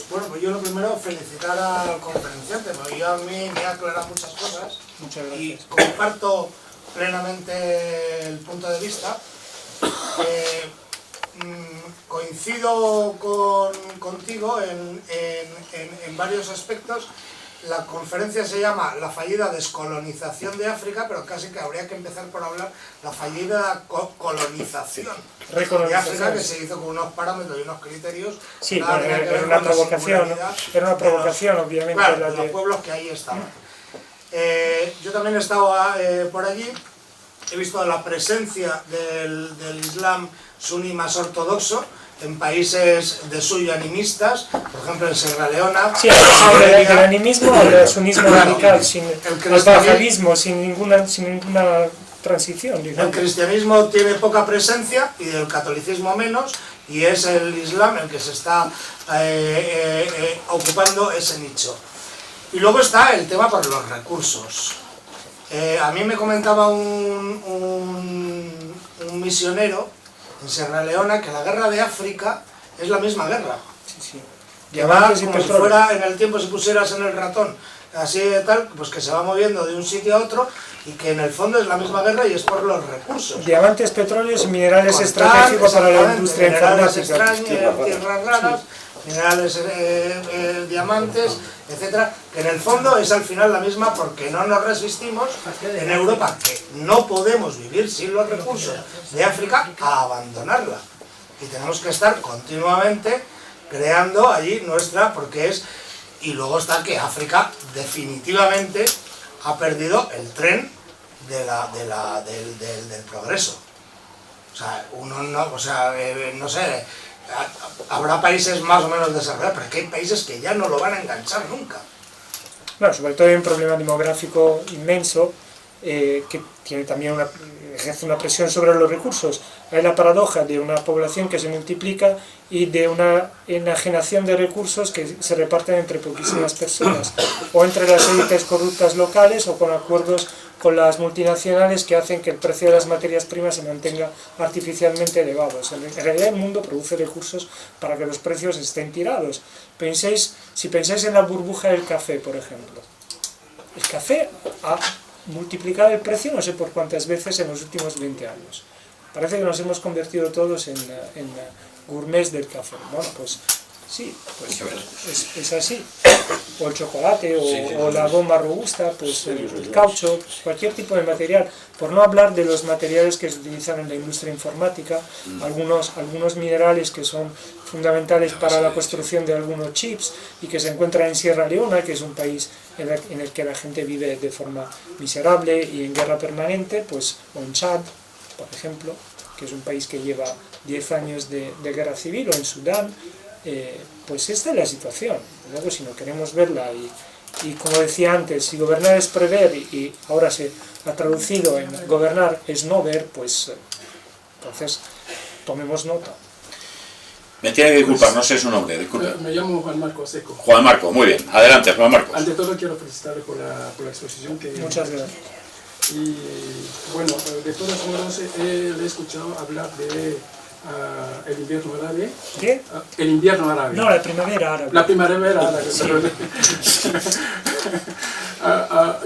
Bueno, pues yo lo primero felicitar al conferenciante, porque yo a mí me ha aclarado muchas cosas. Muchas gracias. Y comparto plenamente el punto de vista. Coincido contigo en varios aspectos. La conferencia se llama La fallida descolonización de África, pero casi que habría que empezar por hablar la fallida colonización de África, que se hizo con unos parámetros y unos criterios. Sí, era una provocación, obviamente. Claro, de los pueblos que ahí estaban. Yo también he estado por allí, he visto la presencia del Islam suní más ortodoxo en países de suyo animistas, por ejemplo en Sierra Leona. Sí, del animismo al sunismo radical, al bajalismo, sin ninguna transición, digamos. El cristianismo tiene poca presencia y el catolicismo menos, y es el Islam el que se está ocupando ese nicho. Y luego está el tema por los recursos. A mí me comentaba un misionero en Sierra Leona que la guerra de África es la misma guerra. Sí. Que va como si fuera en el tiempo si pusieras en el ratón, así de tal, pues que se va moviendo de un sitio a otro y que en el fondo es la misma guerra y es por los recursos. Diamantes, petróleos y minerales estratégicos para la industria informática. Tierras raras, minerales, diamantes, etcétera, que en el fondo es al final la misma porque no nos resistimos en Europa, que no podemos vivir sin los recursos de África, a abandonarla. Y tenemos que estar continuamente creando allí nuestra, porque es... Y luego está que África definitivamente ha perdido el tren del progreso. O sea, no sé, habrá países más o menos desarrollados, pero es que hay países que ya no lo van a enganchar nunca. Bueno, sobre todo hay un problema demográfico inmenso que tiene también ejerce una presión sobre los recursos. Hay la paradoja de una población que se multiplica y de una enajenación de recursos que se reparten entre poquísimas personas, o entre las élites corruptas locales o con acuerdos con las multinacionales que hacen que el precio de las materias primas se mantenga artificialmente elevados. En realidad el mundo produce recursos para que los precios estén tirados. Si pensáis en la burbuja del café, por ejemplo. El café ha multiplicado el precio no sé por cuántas veces en los últimos 20 años. Parece que nos hemos convertido todos en gourmets del café. Bueno, pues sí, pues es así. O el chocolate, o la goma robusta, pues el caucho, cualquier tipo de material. Por no hablar de los materiales que se utilizan en la industria informática, algunos minerales que son fundamentales para la construcción de algunos chips y que se encuentran en Sierra Leona, que es un país en el que la gente vive de forma miserable y en guerra permanente, pues, o en Chad, por ejemplo, que es un país que lleva 10 años de guerra civil, o en Sudán, pues esta es la situación. Luego, si no queremos verla, y como decía antes, si gobernar es prever, y ahora se ha traducido en gobernar es no ver, pues entonces tomemos nota. Me tiene que disculpar, no sé su nombre, disculpe. Me llamo Juan Marco Seco. Juan Marco, muy bien. Adelante, Juan Marcos. Ante todo quiero felicitarle por la exposición que... Muchas gracias. Y bueno, de todos modos le he escuchado hablar de el invierno árabe. ¿Qué? El invierno árabe. No, la primavera árabe. La primavera árabe, Sí. perdón.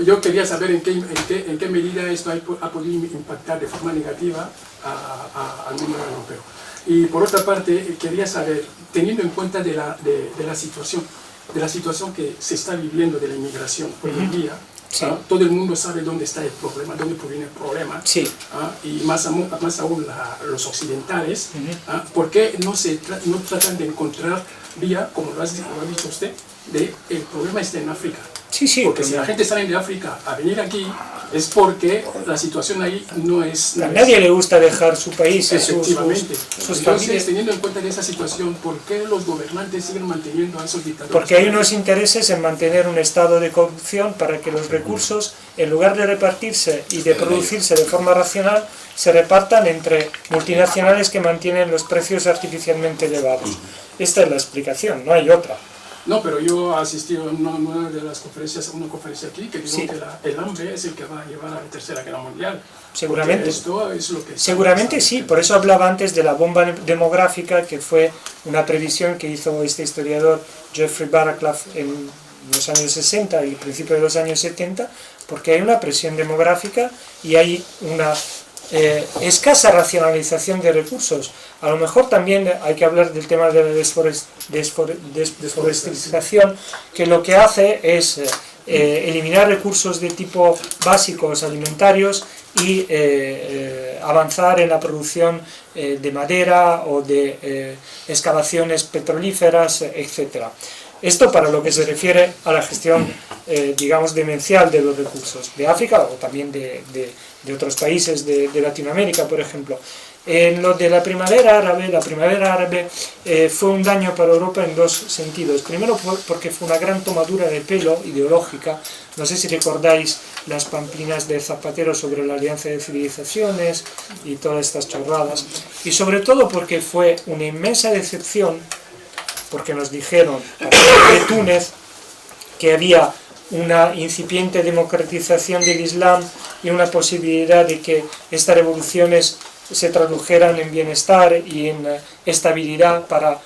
Yo quería saber en qué medida esto ha podido impactar de forma negativa al mundo europeo. Y por otra parte, quería saber, teniendo en cuenta de la situación que se está viviendo de la inmigración hoy en día, Sí. todo el mundo sabe dónde está el problema, dónde proviene el problema, Sí. y más aún los occidentales, ¿por qué no tratan de encontrar vía, como lo ha dicho usted, el problema está en África? Sí, sí. Porque si la gente sale de África a venir aquí, es porque la situación ahí no es... A nadie le gusta dejar su país y Efectivamente. sus Entonces, familias. teniendo en cuenta esa situación, ¿por qué los gobernantes siguen manteniendo a esos dictadores? Porque hay unos intereses en mantener un estado de corrupción para que los recursos, en lugar de repartirse y de producirse de forma racional, se repartan entre multinacionales que mantienen los precios artificialmente elevados. Esta es la explicación, no hay otra. No, pero yo he asistido en una de las conferencias, a una conferencia aquí, que dijo Sí. que el hambre es el que va a llevar a la Tercera Guerra Mundial. Seguramente. Porque esto es lo que... Seguramente sí, por eso hablaba antes de la bomba demográfica, que fue una previsión que hizo este historiador Jeffrey Barraclough en los años 60 y principios de los años 70, porque hay una presión demográfica y hay una escasa racionalización de recursos. A lo mejor también hay que hablar del tema de la desforestación, que lo que hace es eliminar recursos de tipo básicos alimentarios y avanzar en la producción de madera o de excavaciones petrolíferas, etc. Esto para lo que se refiere a la gestión, digamos, demencial de los recursos de África o también de otros países de Latinoamérica, por ejemplo. En lo de la primavera árabe fue un daño para Europa en dos sentidos. Primero porque fue una gran tomadura de pelo ideológica. No sé si recordáis las pamplinas de Zapatero sobre la alianza de civilizaciones y todas estas chorradas. Y sobre todo porque fue una inmensa decepción, porque nos dijeron a través de Túnez que había una incipiente democratización del Islam y una posibilidad de que estas revoluciones se tradujeran en bienestar y en estabilidad para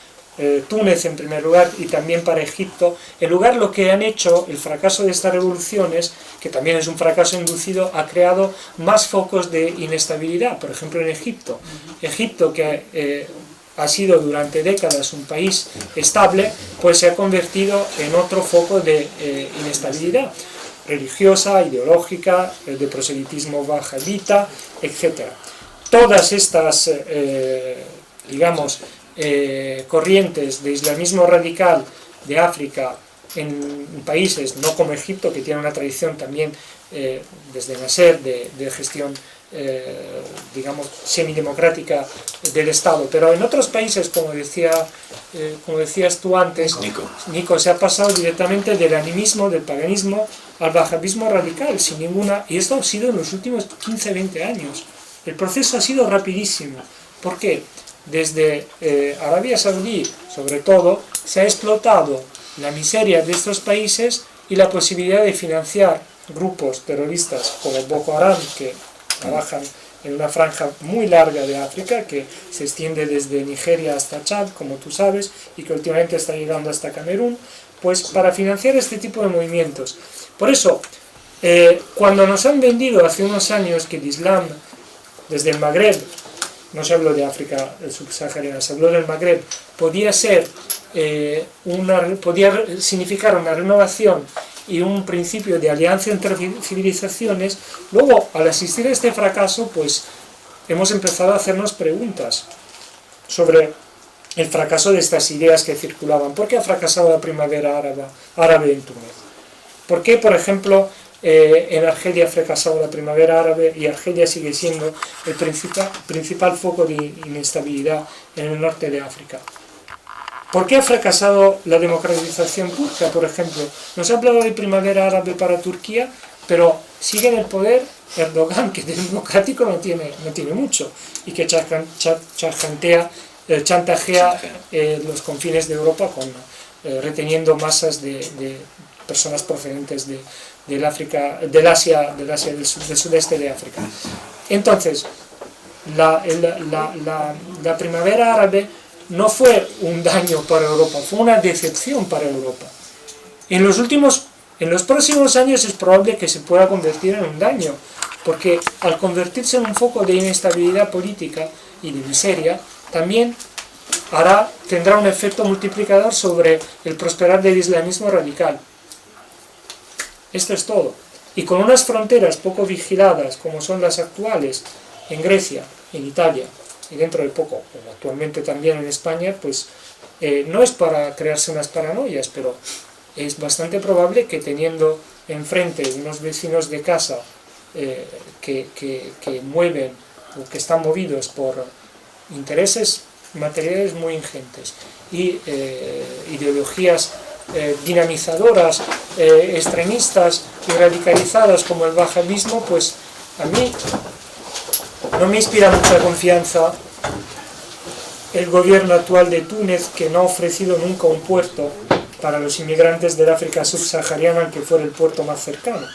Túnez en primer lugar y también para Egipto. En lugar, lo que han hecho, el fracaso de estas revoluciones, que también es un fracaso inducido, ha creado más focos de inestabilidad. Por ejemplo, en Egipto. Egipto, que ha sido durante décadas un país estable, pues se ha convertido en otro foco de inestabilidad religiosa, ideológica, de proselitismo wahabita, etc. Todas estas, digamos, corrientes de islamismo radical de África en países no como Egipto, que tiene una tradición también desde Nasser de gestión digamos semidemocrática del Estado, pero en otros países, como decías tú antes, Nico, se ha pasado directamente del animismo, del paganismo al wahabismo radical, sin ninguna, y esto ha sido en los últimos 15-20 años. El proceso ha sido rapidísimo. ¿Por qué? Desde Arabia Saudí, sobre todo, se ha explotado la miseria de estos países y la posibilidad de financiar grupos terroristas como Boko Haram, que trabajan en una franja muy larga de África, que se extiende desde Nigeria hasta Chad, como tú sabes, y que últimamente está llegando hasta Camerún, pues para financiar este tipo de movimientos. Por eso, cuando nos han vendido hace unos años que el Islam, desde el Magreb, no se habló de África subsahariana, se habló del Magreb, podía significar una renovación y un principio de alianza entre civilizaciones, luego al asistir a este fracaso, pues hemos empezado a hacernos preguntas sobre el fracaso de estas ideas que circulaban. ¿Por qué ha fracasado la primavera árabe en Túnez? ¿Por qué, por ejemplo, En Argelia ha fracasado la primavera árabe y Argelia sigue siendo el principal foco de inestabilidad en el norte de África. ¿Por qué ha fracasado la democratización turca, por ejemplo? Nos ha hablado de primavera árabe para Turquía, pero sigue en el poder Erdogan, que de democrático no tiene mucho, y que chantajea los confines de Europa reteniendo masas de personas procedentes del Asia del sudeste de África. Entonces, la primavera árabe no fue un daño para Europa, fue una decepción para Europa. En los próximos años es probable que se pueda convertir en un daño, porque al convertirse en un foco de inestabilidad política y de miseria, también tendrá un efecto multiplicador sobre el prosperar del islamismo radical. Esto es todo. Y con unas fronteras poco vigiladas, como son las actuales, en Grecia, en Italia, y dentro de poco, como actualmente también en España, pues no es para crearse unas paranoias, pero es bastante probable que teniendo enfrente unos vecinos de casa que mueven o que están movidos por intereses materiales muy ingentes y ideologías dinamizadoras, extremistas y radicalizadas como el wahabismo, pues a mí no me inspira mucha confianza el gobierno actual de Túnez, que no ha ofrecido nunca un puerto para los inmigrantes del África subsahariana, que fuera el puerto más cercano.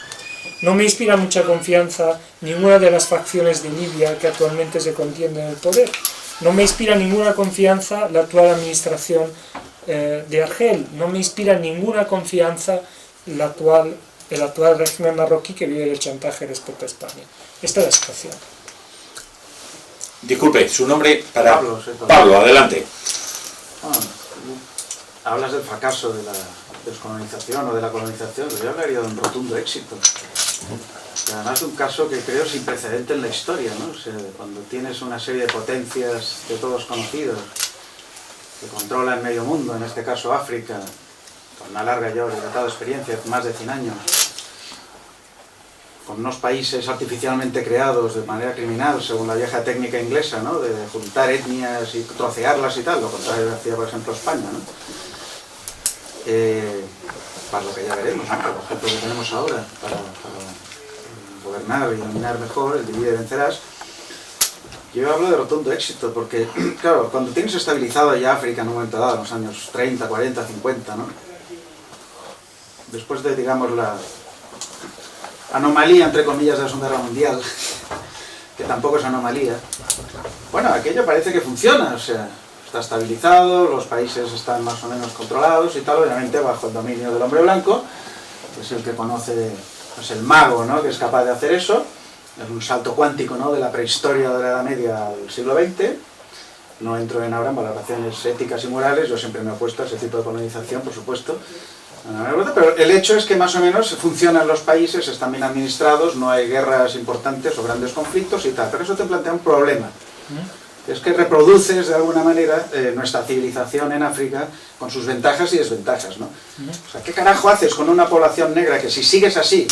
No me inspira mucha confianza ninguna de las facciones de Libia que actualmente se contienden en el poder. No me inspira ninguna confianza la actual administración de Argel. No me inspira ninguna confianza el actual régimen marroquí, que vive del chantaje respecto a España. Esta es la situación. Disculpe, su nombre para... Pablo, Pablo, adelante. Bueno, hablas del fracaso de la descolonización o de la colonización, pero yo hablaría de un rotundo éxito. Y además de un caso que creo sin precedente en la historia, ¿no? O sea, cuando tienes una serie de potencias de todos conocidos que controlan medio mundo, en este caso África, con una larga y dilatada experiencia, más de 100 años, con unos países artificialmente creados de manera criminal, según la vieja técnica inglesa, ¿no? De juntar etnias y trocearlas y tal, lo contrario que hacía, por ejemplo, España, ¿no? Para lo que ya veremos, ¿no? Por ejemplo, que tenemos ahora, para gobernar y dominar mejor, el divide y vencerás. Yo hablo de rotundo éxito, porque, claro, cuando tienes estabilizado ya África en un momento dado, en los años 30, 40, 50, ¿no? Después de, digamos, la anomalía, entre comillas, de la Segunda Guerra Mundial, que tampoco es anomalía, bueno, aquello parece que funciona, o sea, está estabilizado, los países están más o menos controlados y tal, obviamente bajo el dominio del hombre blanco, que es el que conoce, es el mago, ¿no?, que es capaz de hacer eso. Es un salto cuántico, ¿no?, de la prehistoria de la Edad Media al siglo XX. No entro en ahora en valoraciones éticas y morales, yo siempre me he opuesto a ese tipo de colonización, por supuesto. Pero el hecho es que más o menos funcionan los países, están bien administrados, no hay guerras importantes o grandes conflictos y tal. Pero eso te plantea un problema. Es que reproduces de alguna manera nuestra civilización en África con sus ventajas y desventajas, ¿no? O sea, ¿qué carajo haces con una población negra que, si sigues así,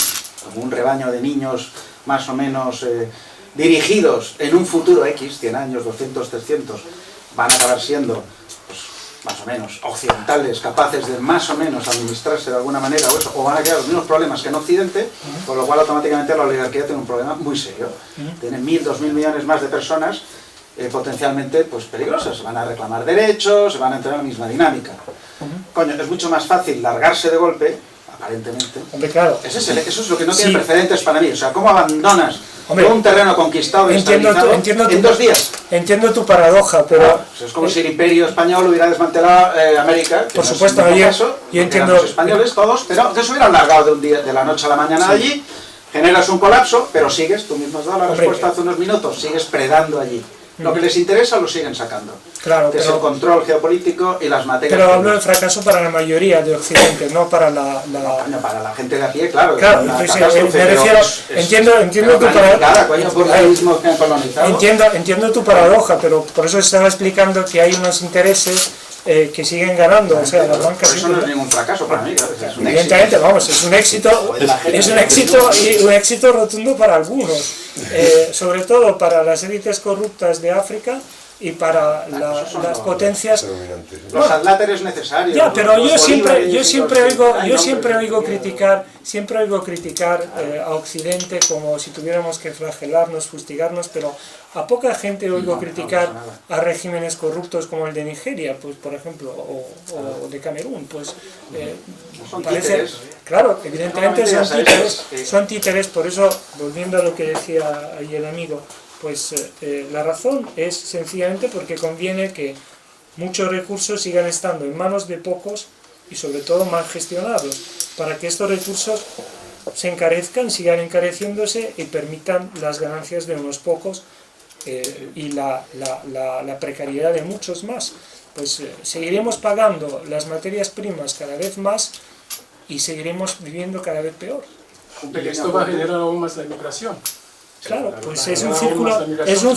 como un rebaño de niños más o menos dirigidos en un futuro X, 100 años, 200, 300, van a acabar siendo, pues, más o menos occidentales, capaces de más o menos administrarse de alguna manera o eso, o van a crear los mismos problemas que en Occidente, con lo cual automáticamente la oligarquía tiene un problema muy serio. Tiene 1.000, 2.000 millones más de personas potencialmente pues peligrosas, se van a reclamar derechos, se van a entrar en la misma dinámica. Coño, es mucho más fácil largarse de golpe, aparentemente. Hombre, claro. Eso es lo que no tiene precedentes para mí. O sea, ¿cómo abandonas todo un terreno conquistado y entiendo estabilizado en 2 días? Entiendo tu paradoja, pero... Claro, pues es como si el Imperio Español hubiera desmantelado América. Por supuesto, yo entiendo... Los españoles todos, pero que se hubieran largado de un día, de la noche a la mañana allí, generas un colapso, pero sigues, tú mismo has dado la respuesta hace unos minutos, sigues predando allí. Lo que les interesa lo siguen sacando. Claro, que es el control geopolítico y las materias. Pero hablo de fracaso para la mayoría de Occidente, no para No, para la gente de a pie, claro. Claro, entonces, me refiero, entiendo tu paradoja, entiendo tu paradoja, pero por eso estaba explicando que hay unos intereses que siguen ganando, o sea, las bancas... Por eso no es ningún fracaso para mí, claro, es un Evidentemente, éxito. vamos, es un éxito rotundo para algunos, sobre todo para las élites corruptas de África y para las potencias. Los adláteres necesarios. Ya, pero los yo siempre bolívares, oigo criticar a Occidente como si tuviéramos que flagelarnos, fustigarnos, pero a poca gente oigo criticar a regímenes corruptos como el de Nigeria, pues por ejemplo, o de Camerún, pues son parece, títeres. claro, evidentemente Sí. son títeres, por eso, volviendo a lo que decía ahí el amigo, pues la razón es sencillamente porque conviene que muchos recursos sigan estando en manos de pocos y sobre todo mal gestionados, para que estos recursos se encarezcan, sigan encareciéndose y permitan las ganancias de unos pocos y la precariedad de muchos más. Pues seguiremos pagando las materias primas cada vez más y seguiremos viviendo cada vez peor. Y esto va a generar aún más la inmigración. Claro, pues es un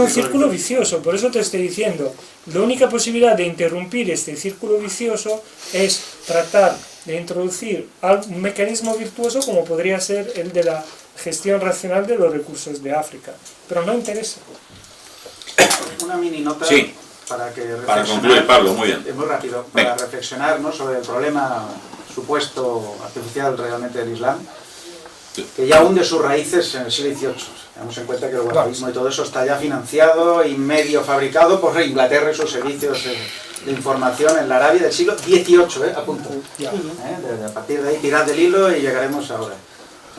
círculo vicioso, por eso te estoy diciendo, la única posibilidad de interrumpir este círculo vicioso es tratar de introducir un mecanismo virtuoso como podría ser el de la gestión racional de los recursos de África, pero no interesa. Una mini nota Sí. para concluir, Pablo, muy bien. Muy rápido, para reflexionar, ¿no?, sobre el problema supuesto artificial realmente del Islam, que ya hunde sus raíces en el siglo XVIII. Tenemos en cuenta que el wahabismo y todo eso está ya financiado y medio fabricado por Inglaterra y sus servicios de información en la Arabia del siglo XVIII, a punto. A partir de ahí, tirad del hilo y llegaremos ahora.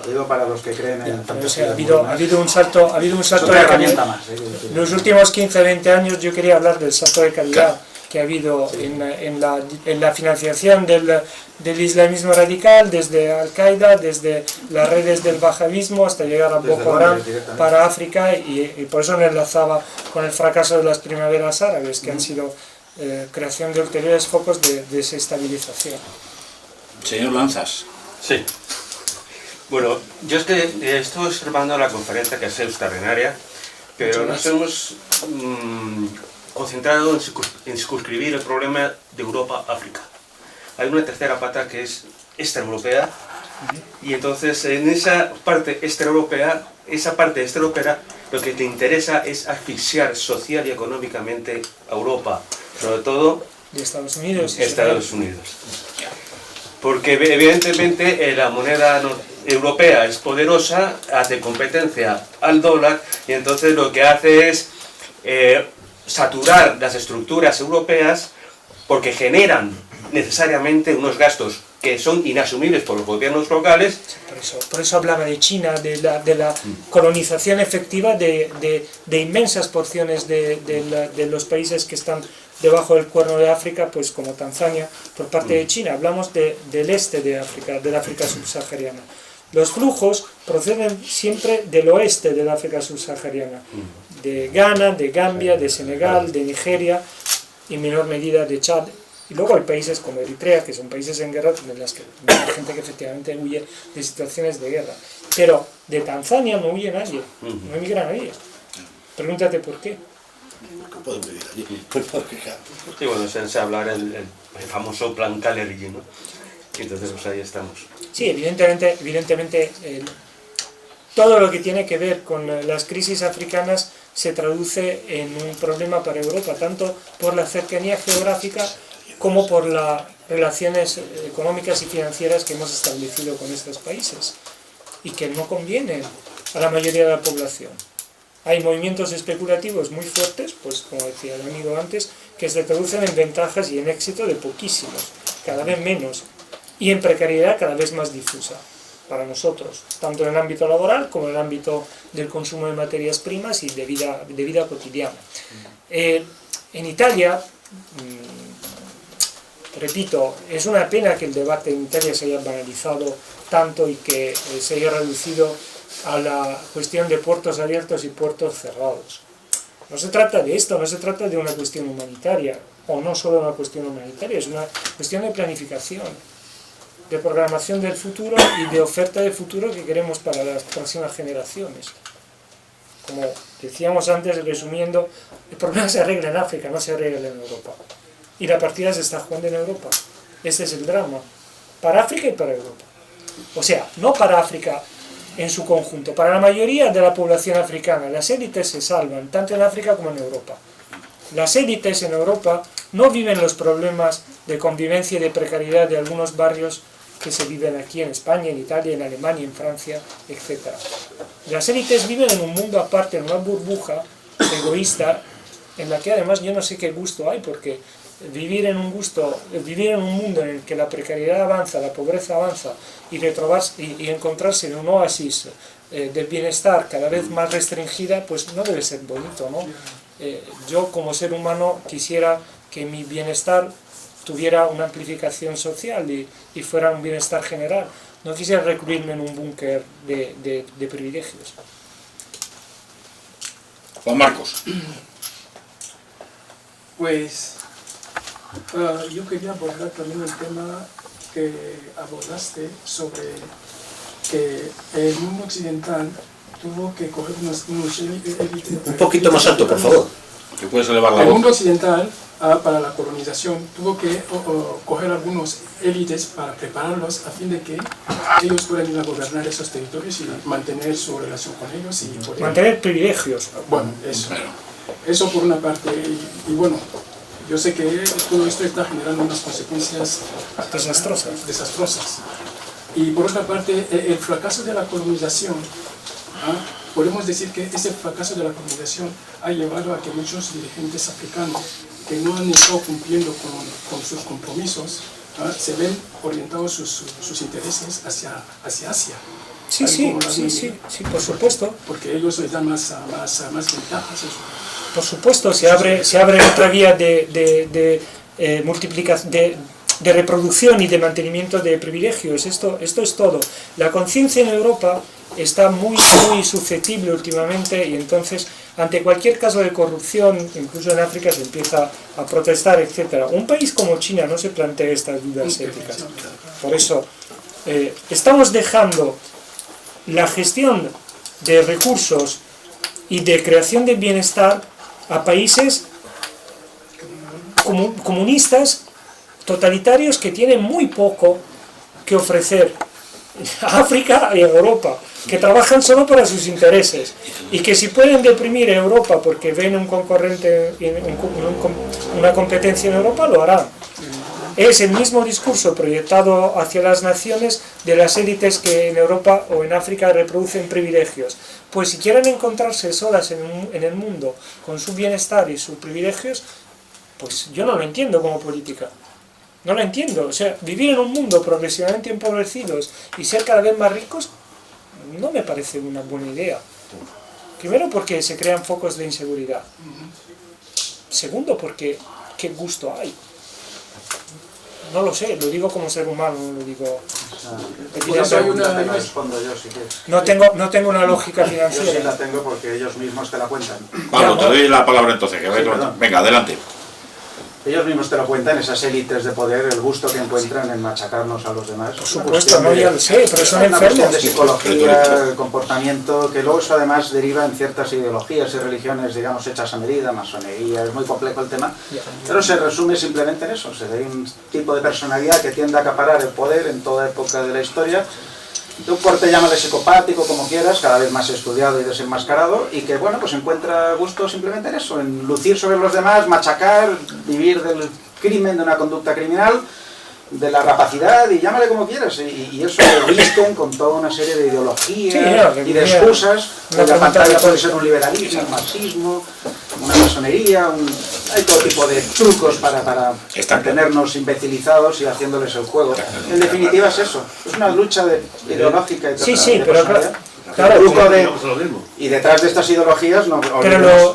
Lo digo para los que creen en fantasía. Ha habido un salto otra herramienta más. En los últimos 15-20 años yo quería hablar del salto de calidad que ha habido en la financiación del islamismo radical, desde Al-Qaeda, desde las redes del wahabismo hasta llegar a Boko Haram para África, y por eso me enlazaba con el fracaso de las primaveras árabes, que han sido creación de ulteriores focos de desestabilización. Señor Lanzas. Sí. Bueno, yo es que estoy observando la conferencia, que es extraordinaria, pero nos hemos concentrado en circunscribir el problema de Europa-África. Hay una tercera pata que es extraeuropea, y entonces en esa parte extraeuropea, lo que te interesa es asfixiar social y económicamente a Europa, sobre todo de Estados Unidos. Porque evidentemente la moneda europea es poderosa, hace competencia al dólar, y entonces lo que hace es saturar las estructuras europeas, porque generan necesariamente unos gastos que son inasumibles por los gobiernos locales. Por eso hablaba de China, de la colonización efectiva de inmensas porciones de los países que están debajo del Cuerno de África, pues como Tanzania, por parte de China. Hablamos del este de África, del África subsahariana. Los flujos proceden siempre del oeste del África subsahariana, de Ghana, de Gambia, de Senegal, de Nigeria y en menor medida de Chad. Y luego hay países como Eritrea, que son países en guerra, en las que hay gente que efectivamente huye de situaciones de guerra. Pero de Tanzania no huye nadie, no emigra nadie. Pregúntate por qué. Pueden vivir allí. Y bueno, se habla el famoso plan Calerigi, ¿no? Y entonces pues ahí estamos. Sí, evidentemente todo lo que tiene que ver con las crisis africanas se traduce en un problema para Europa, tanto por la cercanía geográfica como por las relaciones económicas y financieras que hemos establecido con estos países y que no convienen a la mayoría de la población. Hay movimientos especulativos muy fuertes, pues como decía el amigo antes, que se traducen en ventajas y en éxito de poquísimos, cada vez menos, y en precariedad cada vez más difusa para nosotros, tanto en el ámbito laboral como en el ámbito del consumo de materias primas y de vida cotidiana. En Italia, repito, es una pena que el debate en Italia se haya banalizado tanto y que se haya reducido a la cuestión de puertos abiertos y puertos cerrados. No se trata de esto, no se trata de una cuestión humanitaria, o no solo una cuestión humanitaria, es una cuestión de planificación, de programación del futuro y de oferta de futuro que queremos para las próximas generaciones. Como decíamos antes, resumiendo, el problema se arregla en África, no se arregla en Europa. y la partida se está jugando en Europa. Este es el drama, para África y para Europa. O sea, no para África en su conjunto, para la mayoría de la población africana, las élites se salvan, tanto en África como en Europa. Las élites en Europa no viven los problemas de convivencia y de precariedad de algunos barrios que se viven aquí en España, en Italia, en Alemania, en Francia, etc. Las élites viven en un mundo aparte, en una burbuja egoísta, en la que además yo no sé qué gusto hay, porque vivir en un mundo en el que la precariedad avanza, la pobreza avanza, y encontrarse en un oasis del bienestar cada vez más restringida, pues no debe ser bonito, ¿no? Yo como ser humano quisiera que mi bienestar tuviera una amplificación social y fuera un bienestar general. No quisiera recluirme en un búnker de privilegios. Juan Marcos. Pues yo quería abordar también el tema que abordaste sobre que el mundo occidental tuvo que coger unos Un poquito más alto, por favor. Que puedes elevar la el voz. mundo occidental para la colonización tuvo que coger algunos élites para prepararlos a fin de que ellos puedan ir a gobernar esos territorios y mantener su relación con ellos y poder... Mantener privilegios. Bueno, eso por una parte, y bueno, yo sé que todo esto está generando unas consecuencias desastrosas. Y por otra parte, el fracaso de la colonización, podemos decir que ese fracaso de la colonización ha llevado a que muchos dirigentes africanos que no han estado cumpliendo con sus compromisos, se ven orientados sus intereses hacia Asia. Sí, por supuesto. Porque ellos les dan más ventajas. Por supuesto, se abre otra vía de multiplicación, de reproducción y de mantenimiento de privilegios. Esto es todo. La conciencia en Europa está muy susceptible últimamente, y entonces ante cualquier caso de corrupción, incluso en África, se empieza a protestar, etc. Un país como China no se plantea estas dudas éticas. Por eso estamos dejando la gestión de recursos y de creación de bienestar a países comunistas, totalitarios, que tienen muy poco que ofrecer a África y a Europa, que trabajan solo para sus intereses, y que si pueden deprimir a Europa porque ven un concurrente, una competencia en Europa, lo harán. Es el mismo discurso proyectado hacia las naciones de las élites que en Europa o en África reproducen privilegios. Pues si quieren encontrarse solas en el mundo con su bienestar y sus privilegios, pues yo no lo entiendo como política. No lo entiendo. O sea, vivir en un mundo progresivamente empobrecidos y ser cada vez más ricos no me parece una buena idea. Primero, porque se crean focos de inseguridad. Segundo, porque ¿qué gusto hay? No lo sé, lo digo como ser humano, no lo digo... No tengo una lógica financiera. Yo sí la tengo porque ellos mismos te la cuentan. Pablo, te doy la palabra entonces. Venga, adelante. Ellos mismos te lo cuentan, esas élites de poder, el gusto que encuentran en machacarnos a los demás. Por supuesto, no, ya lo sé, pero son enfermos. De psicología, comportamiento, que luego eso además deriva en ciertas ideologías y religiones, digamos, hechas a medida, masonería, es muy complejo el tema, pero se resume simplemente en eso. Hay un tipo de personalidad que tiende a acaparar el poder en toda época de la historia. Un corte, llámale psicopático, como quieras, cada vez más estudiado y desenmascarado, y que, bueno, pues encuentra gusto simplemente en eso, en lucir sobre los demás, machacar, vivir del crimen, de una conducta criminal, de la rapacidad, y llámale como quieras, y eso lo visten con toda una serie de ideologías y de excusas. En la pantalla puede ser un liberalismo, un marxismo, una masonería, hay todo tipo de trucos para mantenernos imbecilizados y haciéndoles el juego. En definitiva es eso, es una lucha ideológica y y detrás de estas ideologías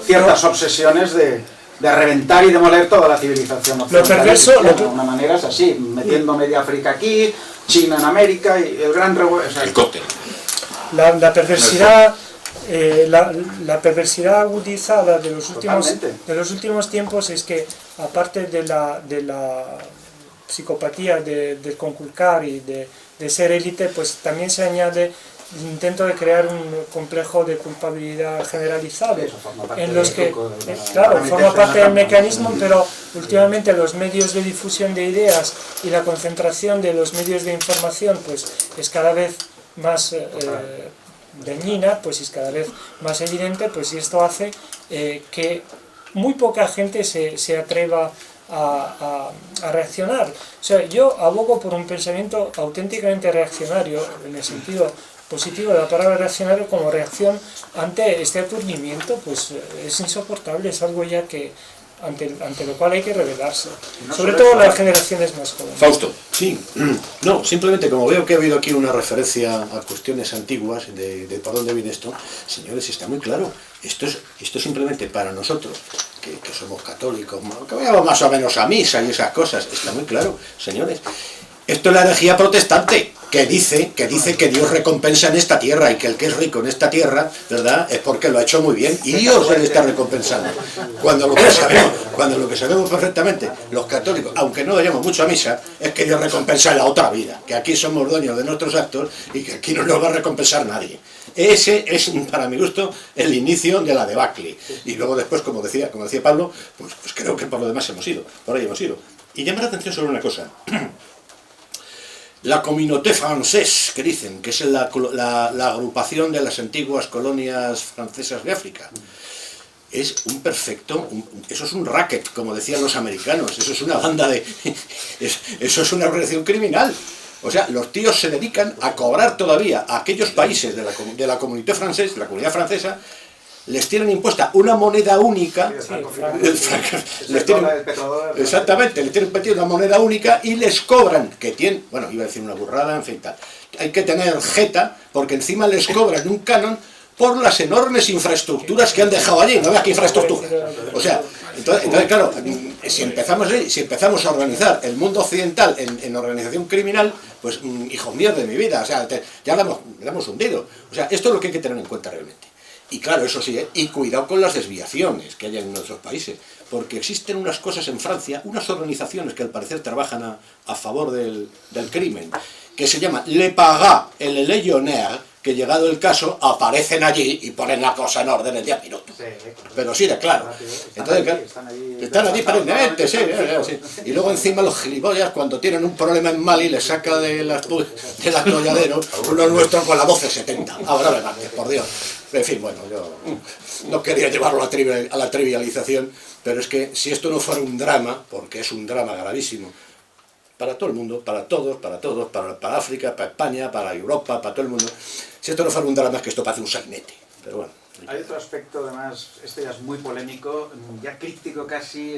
ciertas obsesiones de reventar y demoler toda la civilización occidental. De una manera es así, metiendo media África aquí, China en América y el gran el cóctel. La perversidad... la perversidad agudizada de los últimos tiempos es que, aparte de la psicopatía del conculcar y de ser élite, pues también se añade intento de crear un complejo de culpabilidad generalizado, Eso forma parte en los del que, truco de la- claro, para forma meterse parte en del una mecanismo, pero últimamente los medios de difusión de ideas y la concentración de los medios de información pues es cada vez más dañina, pues es cada vez más evidente, pues y esto hace que muy poca gente se atreva a reaccionar. O sea, yo abogo por un pensamiento auténticamente reaccionario, en el sentido positivo de la palabra reaccionario, como reacción ante este aturdimiento, pues es insoportable, es algo ya que ante lo cual hay que rebelarse, No sobre solo todo eso, las generaciones más jóvenes. Fausto. Sí, no, simplemente como veo que ha habido aquí una referencia a cuestiones antiguas de por dónde viene esto, señores, está muy claro. Esto es simplemente para nosotros, que somos católicos, que vayamos más o menos a misa y esas cosas, está muy claro, señores. Esto es la herejía protestante, que dice que Dios recompensa en esta tierra y que el que es rico en esta tierra, ¿verdad?, es porque lo ha hecho muy bien y Dios le está recompensando. Cuando lo que sabemos perfectamente, los católicos, aunque no vayamos mucho a misa, es que Dios recompensa en la otra vida, que aquí somos dueños de nuestros actos y que aquí no nos va a recompensar nadie. Ese es, para mi gusto, el inicio de la debacle. Y luego después, como decía Pablo, pues creo que por lo demás por ahí hemos ido. Y llama la atención sobre una cosa. La Communauté Française, que dicen, que es la agrupación de las antiguas colonias francesas de África. Es un perfecto, eso es un racket, como decían los americanos, eso es una banda de... eso es una organización criminal. O sea, los tíos se dedican a cobrar todavía a aquellos países de la Communauté Française, de la comunidad francesa, les tienen impuesta una moneda única, exactamente, les tienen impuesta una moneda única y les cobran, que tienen, bueno, iba a decir una burrada, en fin, tal, hay que tener jeta, porque encima les cobran un canon por las enormes infraestructuras que han dejado allí, no veas qué infraestructura. O sea, entonces claro, si empezamos a organizar el mundo occidental en organización criminal, pues, hijo mío de mi vida, o sea, ya le hemos hundido. O sea, esto es lo que hay que tener en cuenta realmente. Y claro, eso sí, y cuidado con las desviaciones que hay en nuestros países, porque existen unas cosas en Francia, unas organizaciones que al parecer trabajan a favor del crimen, que se llaman Le Paga et le Légionnaire, que llegado el caso aparecen allí y ponen la cosa en orden en 10 minutos. Pero sí, de claro. Entonces, están allí permanentemente, sí. Y luego encima los gilipollas, cuando tienen un problema en Mali, les saca del atolladero uno nuestro con la 1270. Ahora me mates, por Dios. En fin, bueno, yo no quería llevarlo a la trivialización, pero es que si esto no fuera un drama, porque es un drama gravísimo, para todo el mundo, para todos, para África, para España, para Europa, para todo el mundo, si esto no fuera un drama es que esto parece un sainete, pero bueno. Hay otro aspecto, además, este ya es muy polémico, ya crítico casi,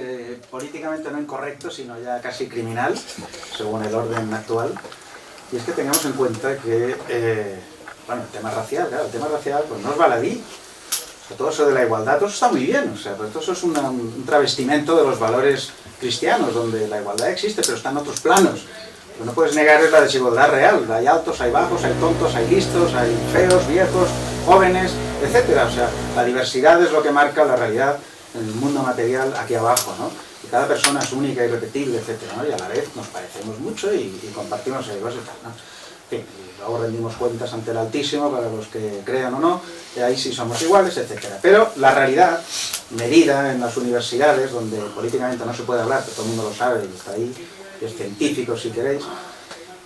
políticamente no incorrecto, sino ya casi criminal, según el orden actual, y es que tengamos en cuenta que, bueno, el tema racial, claro, el tema racial pues no es baladí, o sea, todo eso de la igualdad, todo eso está muy bien, o sea, pues todo eso es un travestimento de los valores cristianos, donde la igualdad existe, pero está en otros planos. Lo que no puedes negar es la desigualdad real. Hay altos, hay bajos, hay tontos, hay listos, hay feos, viejos, jóvenes, etc. O sea, la diversidad es lo que marca la realidad en el mundo material aquí abajo, ¿no? Y cada persona es única, irrepetible, etc., ¿no? Y a la vez nos parecemos mucho y compartimos ideas y tal, ¿no? En fin, y luego rendimos cuentas ante el Altísimo para los que crean o no, y ahí sí somos iguales, etc. Pero la realidad, medida en las universidades, donde políticamente no se puede hablar, pero todo el mundo lo sabe y está ahí, y es científico si queréis,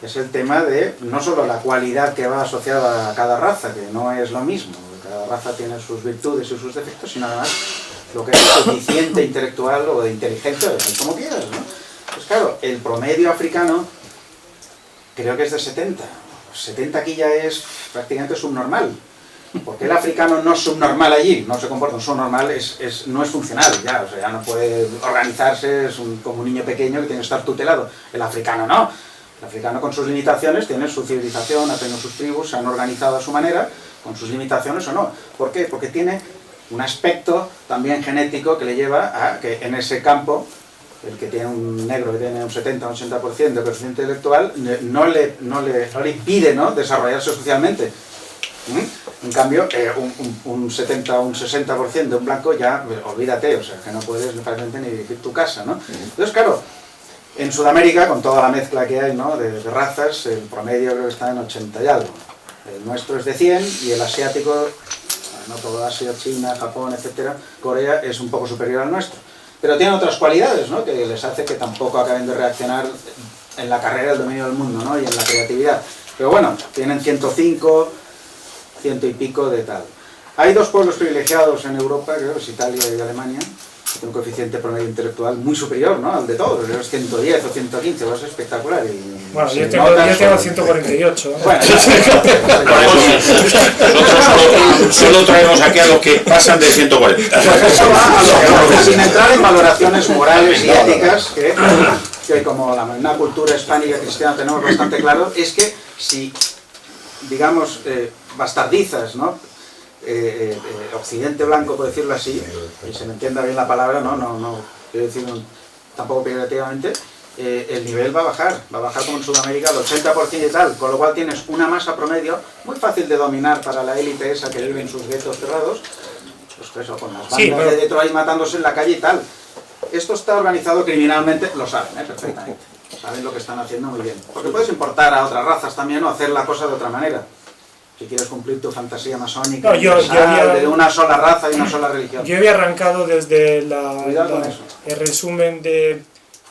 es el tema de no solo la cualidad que va asociada a cada raza, que no es lo mismo, cada raza tiene sus virtudes y sus defectos, sino además lo que es coeficiente intelectual o de inteligente, como quieras, ¿no? Pues claro, el promedio africano creo que es de 70. 70 aquí ya es prácticamente subnormal. Porque el africano no es subnormal allí, no se comporta un subnormal, no es funcional ya, o sea, ya no puede organizarse, es como un niño pequeño que tiene que estar tutelado. El africano no. El africano con sus limitaciones tiene su civilización, ha tenido sus tribus, se han organizado a su manera, con sus limitaciones o no. ¿Por qué? Porque tiene un aspecto también genético que le lleva a que en ese campo, el que tiene un negro que tiene un 70 o un 80% de coeficiente intelectual, no le impide, ¿no?, desarrollarse socialmente. En cambio, un 70 o un 60% de un blanco ya, olvídate, o sea, que no puedes prácticamente ni vivir tu casa, ¿no? Entonces, claro, en Sudamérica, con toda la mezcla que hay, ¿no?, de razas, el promedio creo que está en 80 y algo. El nuestro es de 100 y el asiático, no todo Asia, China, Japón, etcétera, Corea, es un poco superior al nuestro. Pero tiene otras cualidades, ¿no?, que les hace que tampoco acaben de reaccionar en la carrera del dominio del mundo, ¿no?, y en la creatividad. Pero bueno, tienen 105, 100 y pico de tal. Hay dos pueblos privilegiados en Europa, creo que es Italia y Alemania, que tienen un coeficiente promedio intelectual muy superior, ¿no?, al de todos. Es 110 o 115, va a ser espectacular. Y bueno, yo tengo 148. Bueno, nosotros solo traemos aquí a los que pasan de 140. pues eso va a lo que, sin entrar en valoraciones morales y éticas, que como una cultura hispánica cristiana tenemos bastante claro, es que si, digamos, bastardizas, ¿no?, Occidente blanco, por decirlo así, y se me entienda bien la palabra, no quiero decir tampoco peyorativamente, el nivel va a bajar como en Sudamérica al 80% y tal, con lo cual tienes una masa promedio muy fácil de dominar para la élite esa que vive en sus guetos cerrados, pues eso, con las bandas de Detroit matándose en la calle y tal. Esto está organizado criminalmente, lo saben, perfectamente, saben lo que están haciendo muy bien, porque puedes importar a otras razas también o hacer la cosa de otra manera. Si quieres cumplir tu fantasía masónica, de una sola raza y una sola religión. Yo había arrancado desde el resumen de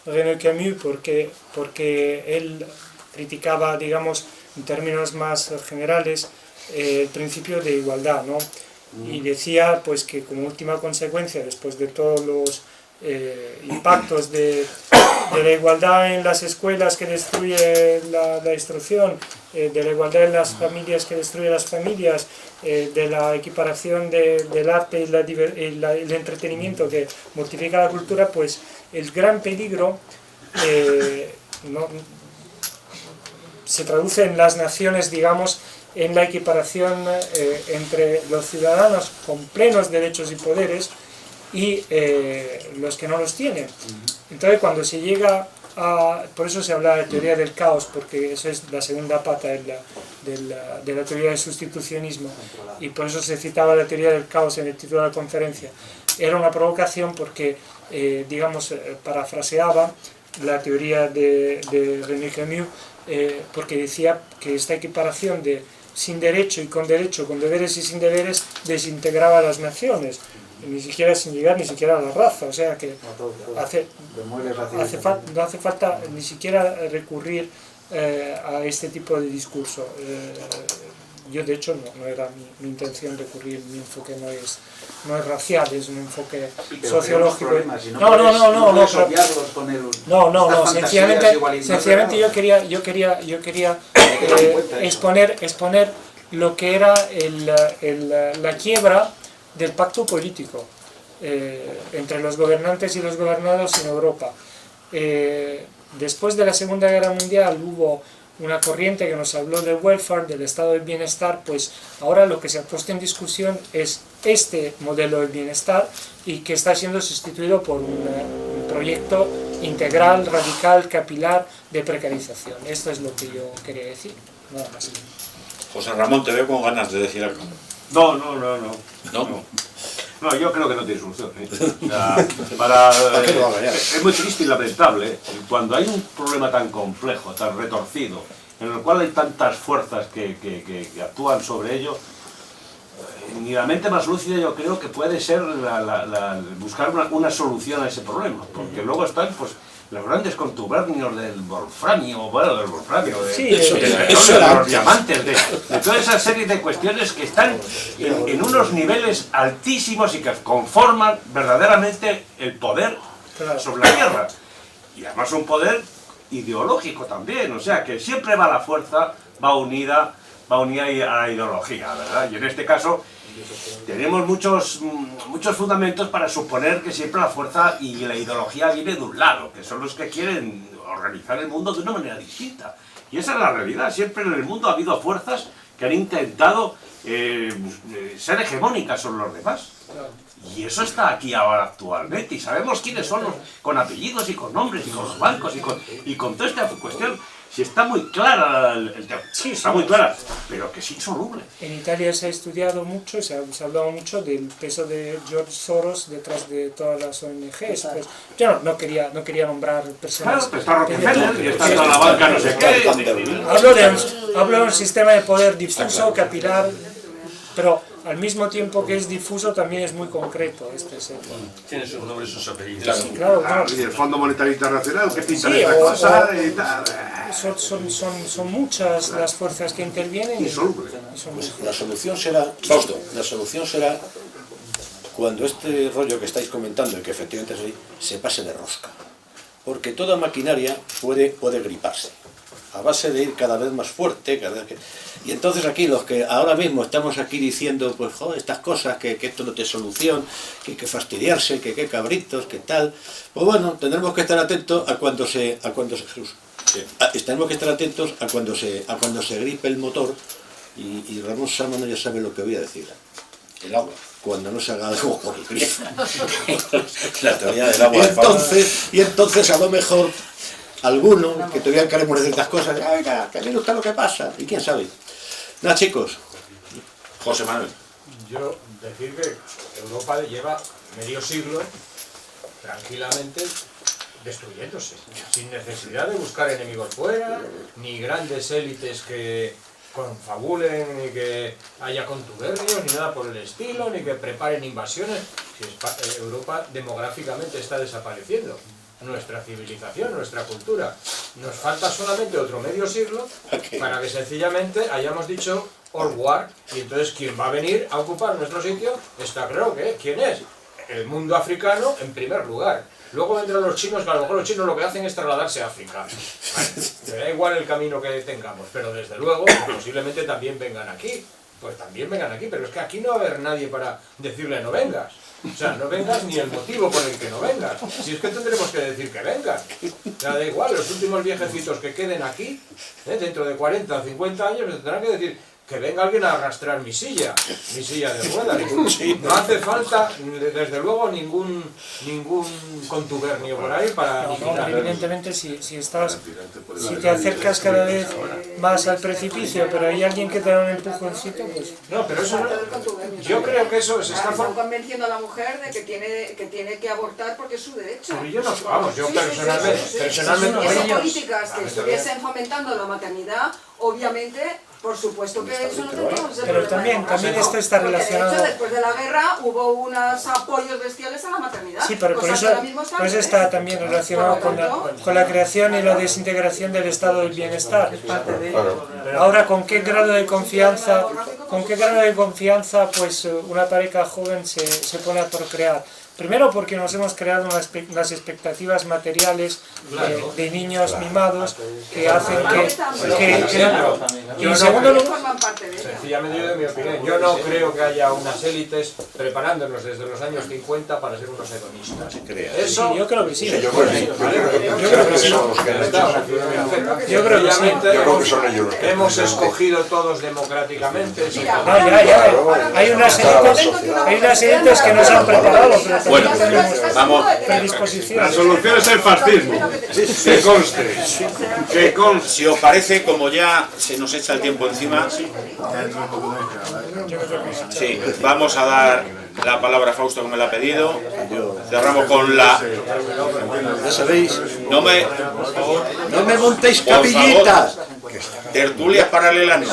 René Camus porque él criticaba, digamos, en términos más generales, el principio de igualdad, ¿no? Y decía pues que como última consecuencia, después de todos los impactos de la igualdad en las escuelas que destruye la instrucción, de la igualdad en las familias que destruye las familias, de la equiparación del arte y el entretenimiento que mortifica la cultura, pues el gran peligro se traduce en las naciones, digamos, en la equiparación entre los ciudadanos con plenos derechos y poderes y los que no los tienen. Entonces cuando se llega a... Por eso se habla de teoría del caos, porque eso es la segunda pata de la teoría del sustitucionismo, y por eso se citaba la teoría del caos en el título de la conferencia. Era una provocación porque, digamos, parafraseaba la teoría de René Camus, porque decía que esta equiparación de sin derecho, con deberes y sin deberes, desintegraba a las naciones, ni siquiera sin llegar ni siquiera a la raza, o sea que no hace falta ni siquiera recurrir a este tipo de discurso. Yo de hecho no era mi intención recurrir, mi enfoque no es racial, es un enfoque sociológico. Sencillamente yo quería exponer lo que era la quiebra del pacto político entre los gobernantes y los gobernados en Europa. Después de la Segunda Guerra Mundial hubo una corriente que nos habló del welfare, del estado del bienestar. Pues ahora lo que se ha puesto en discusión es este modelo del bienestar, y que está siendo sustituido por un proyecto integral, radical, capilar de precarización. Esto es lo que yo quería decir, nada más. José Ramón, te veo con ganas de decir algo. No, yo creo que no tiene solución. O sea, es muy triste y lamentable cuando hay un problema tan complejo, tan retorcido, en el cual hay tantas fuerzas que actúan sobre ello. Ni la mente más lúcida yo creo que puede ser buscar una solución a ese problema, porque luego están pues los grandes contubernios del wolframio, de los diamantes, de toda esa serie de cuestiones que están en unos niveles altísimos y que conforman verdaderamente el poder sobre la tierra. Y además un poder ideológico también, o sea que siempre va la fuerza, va unida a la ideología, ¿verdad? Y en este caso tenemos muchos fundamentos para suponer que siempre la fuerza y la ideología viene de un lado, que son los que quieren organizar el mundo de una manera distinta. Y esa es la realidad. Siempre en el mundo ha habido fuerzas que han intentado ser hegemónicas sobre los demás. Y eso está aquí ahora actualmente. Y sabemos quiénes son los, con apellidos y con nombres y con los bancos y con toda esta cuestión. Si está muy clara el tema, sí, está muy clara, pero que es insoluble. En Italia se ha estudiado mucho, se ha hablado mucho del peso de George Soros detrás de todas las ONGs. Pues, yo no quería nombrar personas. Claro, está Rockefeller y está toda la banca no sé qué. Hablo de un sistema de poder difuso, capilar, pero al mismo tiempo que es difuso también es muy concreto. Tiene sus nombres y sus apellidos. Sí, claro, Y el Fondo Monetario Internacional, que pinta Sí, esta o- cosa o- y tal. son muchas las fuerzas que intervienen y son La solución será, Fausto, la solución será cuando este rollo que estáis comentando, y que efectivamente es así, se pase de rosca. Porque toda maquinaria puede griparse, a base de ir cada vez más fuerte, y entonces aquí los que ahora mismo estamos aquí diciendo, pues joder, estas cosas, que esto no tiene solución, que hay que fastidiarse, que qué cabritos, que tal, pues bueno, tendremos que estar atentos tenemos que estar atentos a cuando se gripe el motor, y Ramón Sámano ya sabe lo que voy a decir. El agua. Cuando no se haga algo por el grifo. La teoría del agua. Y entonces a lo mejor alguno que todavía queremos decir estas cosas, oiga, que mire usted lo que pasa, y quién sabe. Nada, chicos. José Manuel. Yo decir que Europa lleva medio siglo tranquilamente destruyéndose, sin necesidad de buscar enemigos fuera, ni grandes élites que confabulen, ni que haya contubernios, ni nada por el estilo, ni que preparen invasiones. Europa demográficamente está desapareciendo. Nuestra civilización, nuestra cultura. Nos falta solamente otro medio siglo para que sencillamente hayamos dicho all war, y entonces ¿quién va a venir a ocupar nuestro sitio? Está claro que ¿quién es? El mundo africano en primer lugar. Luego vendrán los chinos, que a lo mejor los chinos lo que hacen es trasladarse a África. Me da igual el camino que tengamos, pero desde luego posiblemente también vengan aquí. Pues también vengan aquí, pero es que aquí no va a haber nadie para decirle no vengas. O sea, no vengas ni el motivo por el que no vengas. Si es que tendremos que decir que vengas. O sea, da igual, los últimos viejecitos que queden aquí, dentro de 40 o 50 años, tendrán que decir que venga alguien a arrastrar mi silla de ruedas. No hace falta, desde luego, ningún contubernio por ahí para aniquilar. Evidentemente, si te acercas cada vez más al precipicio, pero hay alguien que te da un empujoncito, pues... No, pero eso no, yo creo que eso se está Están convenciendo a la mujer de que tiene que abortar porque es su derecho. Pero yo no, vamos, yo personalmente... Y esas políticas que estuviesen fomentando la maternidad, obviamente, por supuesto que eso no tendríamos ese Pero problema. también esto está Porque, relacionado... de hecho, después de la guerra hubo unos apoyos bestiales a la maternidad. Sí, pero por cosas eso, que ahora mismo están por eso bien. está también relacionado con la creación y la desintegración del estado del bienestar. Ahora, ¿con qué grado de confianza pues una pareja joven se pone a procrear? Primero porque nos hemos creado unas expectativas materiales de niños mimados que hacen y en segundo lugar, sencillamente yo de mi opinión, yo no creo que haya unas élites preparándonos desde los años 50 para ser unos hedonistas. Eso, sí, yo creo que sí. Yo creo que son los que han hecho eso. Yo creo que sí. Yo creo que son ellos los que hemos escogido todos democráticamente. Hay unas élites que nos han preparado, pero Bueno, también tenemos vamos. predisposición. La solución es el fascismo. Que conste. Que conste. Si os parece, como ya se nos echa el tiempo encima, sí, vamos a dar la palabra a Fausto que me la ha pedido. Cerramos con la... Ya sabéis, No me... no me montéis Por favor. capillitas. Tertulias paralelas no.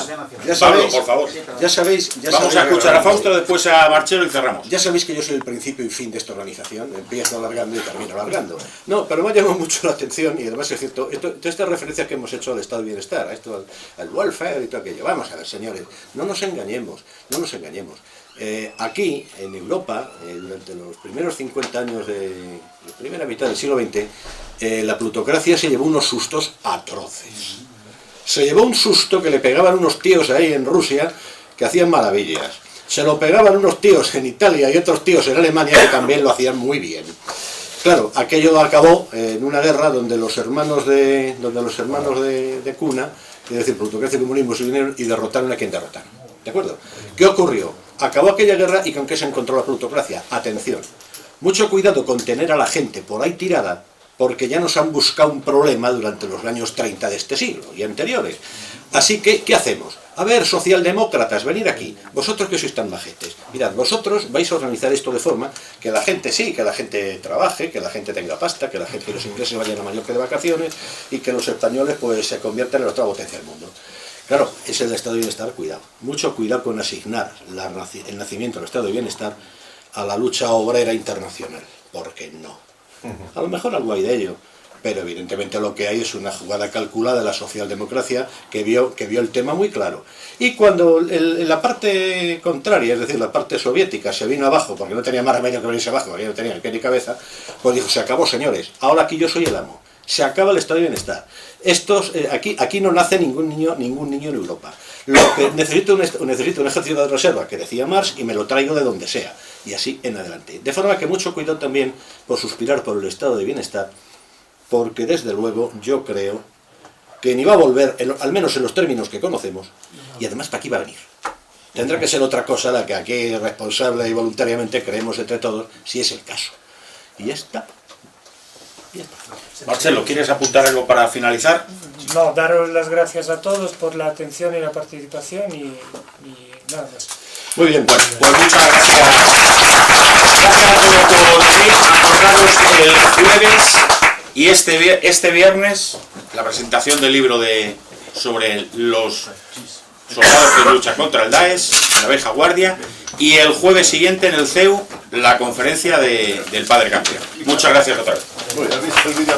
Ya Pablo, sabéis, por favor. ya sabéis, Vamos a escuchar a Fausto, después a Marchelo y cerramos. ya sabéis que yo soy el principio y fin de esta organización, empiezo alargando y termino alargando. No, pero me ha llamado mucho la atención, y además es cierto, todas estas referencias que hemos hecho al estado de bienestar, a esto, al welfare y todo aquello. Vamos a ver, señores, no nos engañemos. Aquí, en Europa, durante los primeros 50 años de la primera mitad del siglo XX, la plutocracia se llevó unos sustos atroces. Se llevó un susto que le pegaban unos tíos ahí en Rusia que hacían maravillas. Se lo pegaban unos tíos en Italia y otros tíos en Alemania que también lo hacían muy bien. Claro, aquello acabó en una guerra donde los hermanos de cuna, es decir, plutocracia, comunismo, se vinieron y derrotaron a quien derrotaron. ¿De acuerdo? ¿Qué ocurrió? Acabó aquella guerra y ¿con qué se encontró la plutocracia? Atención, mucho cuidado con tener a la gente por ahí tirada, porque ya nos han buscado un problema durante los años 30 de este siglo y anteriores. Así que, ¿qué hacemos? A ver, socialdemócratas, venid aquí. Vosotros que sois tan majetes. Mirad, vosotros vais a organizar esto de forma que la gente sí, que la gente trabaje, que la gente tenga pasta, que los ingleses vayan a Mallorca de vacaciones y que los españoles pues se conviertan en la otra potencia del mundo. Claro, es el estado de bienestar, cuidado. Mucho cuidado con asignar el nacimiento del estado de bienestar a la lucha obrera internacional, porque no. A lo mejor algo hay de ello, pero evidentemente lo que hay es una jugada calculada de la socialdemocracia que vio el tema muy claro. Y cuando la parte contraria, es decir, la parte soviética, se vino abajo, porque no tenía más remedio que venirse abajo, porque no tenía ni pie ni cabeza, pues dijo, se acabó, señores, ahora aquí yo soy el amo. Se acaba el estado de bienestar. Aquí no nace ningún niño en Europa. Lo que necesito un ejército de reserva, que decía Marx, y me lo traigo de donde sea. Y así en adelante. De forma que mucho cuidado también por suspirar por el estado de bienestar, porque desde luego yo creo que ni va a volver, al menos en los términos que conocemos, y además para aquí va a venir. Tendrá que ser otra cosa la que aquí responsable y voluntariamente creemos entre todos, si es el caso. Y ya está. Marcelo, ¿quieres apuntar algo para finalizar? No, daros las gracias a todos por la atención y la participación y nada más. Muy bien, pues muchas gracias. Gracias a todos por venir. Acordaros el jueves y este viernes la presentación del libro sobre los soldados que luchan contra el Daesh, la vieja guardia, y el jueves siguiente en el CEU la conferencia del Padre Campeón. Muchas gracias otra vez. Muy bien, ¿has visto el vídeo?